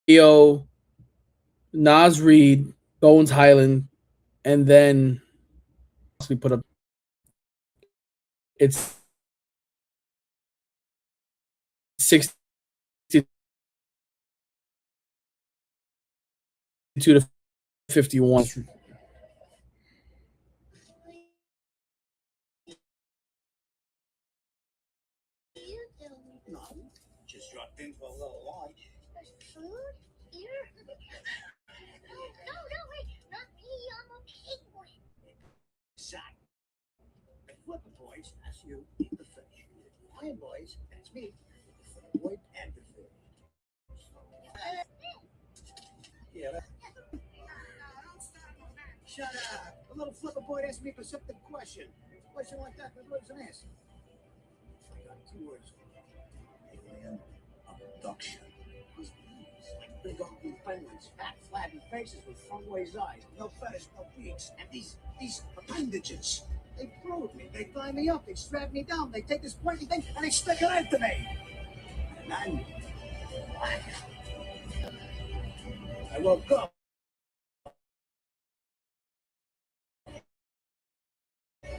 Ayo, Nas Reed, Bones Highland, and then we put up. It's 62 to 51. Just dropped in for a little lunch. Food? Here? No, wait. Not me. I'm a penguin. Exactly. Flipper boys, that's you. Eat the fish. Iron boys, that's me. The boy and the fish. Yeah. Shut up. A little flipper boy asked me a perceptive question. A question like that, what does an answer? I got two words for you. Alien abduction. Those bees, like big ugly penguins, fat, flabby faces with front-ways eyes, no feathers, no beaks, and these appendages. They probe me, they tie me up, they strap me down, they take this pointy thing and they stick it into me. And then I woke up.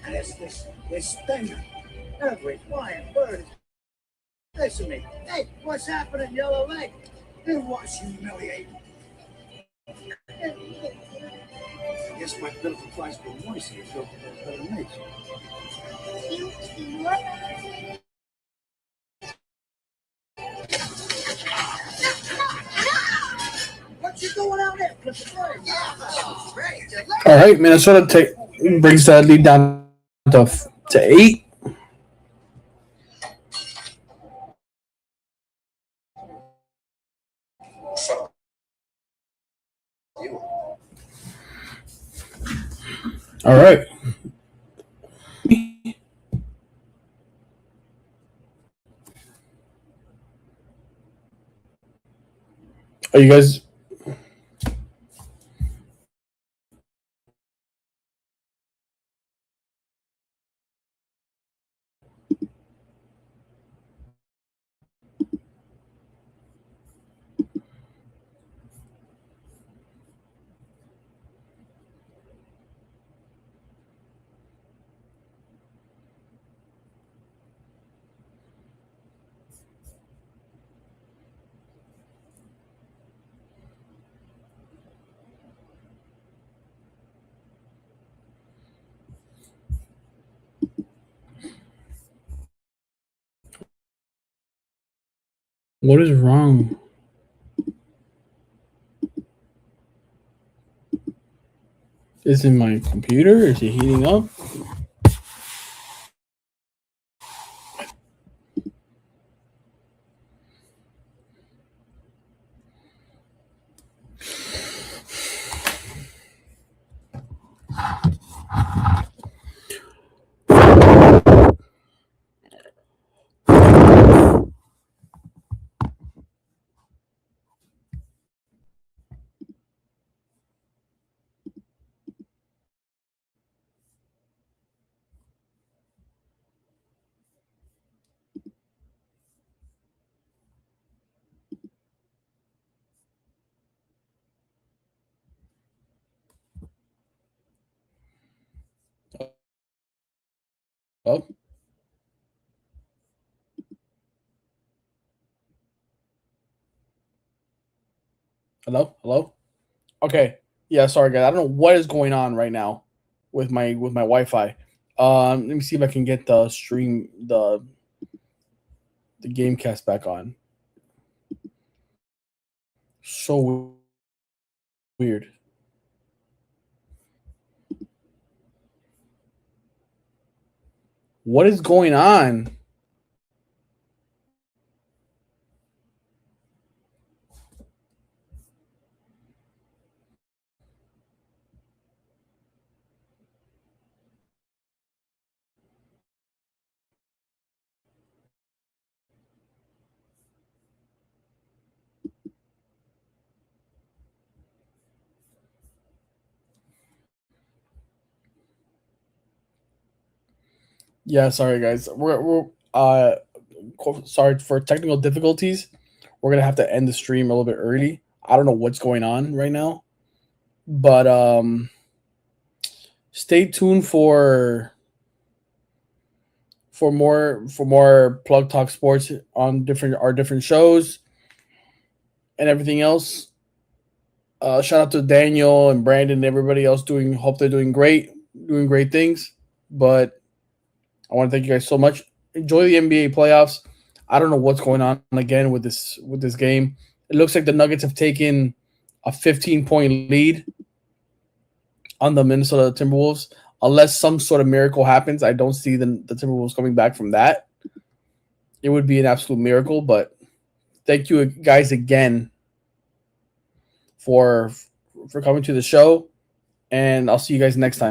And it's this thing. Every flying bird is facing me. Hey, what's happening, yellow leg? It was humiliating. I guess my pitiful cries for moisture felt better than me. What you doing out there? All right, Minnesota brings that lead down to 8. All right. Are you guys? What is wrong? Is it my computer? Is it heating up? Oh. Hello. Okay. Yeah, sorry guys. I don't know what is going on right now with my Wi-Fi. Let me see if I can get the stream the Gamecast back on. So weird. What is going on? Yeah, sorry guys. We're sorry for technical difficulties. We're gonna have to end the stream a little bit early. I don't know what's going on right now, but stay tuned for more Plug Talk Sports on different shows and everything else. Shout out to Daniel and Brandon and everybody else doing. Hope they're doing great things. But I want to thank you guys so much. Enjoy the NBA playoffs. I don't know what's going on again with this game. It looks like the Nuggets have taken a 15-point lead on the Minnesota Timberwolves. Unless some sort of miracle happens, I don't see the Timberwolves coming back from that. It would be an absolute miracle. But thank you guys again for coming to the show, and I'll see you guys next time.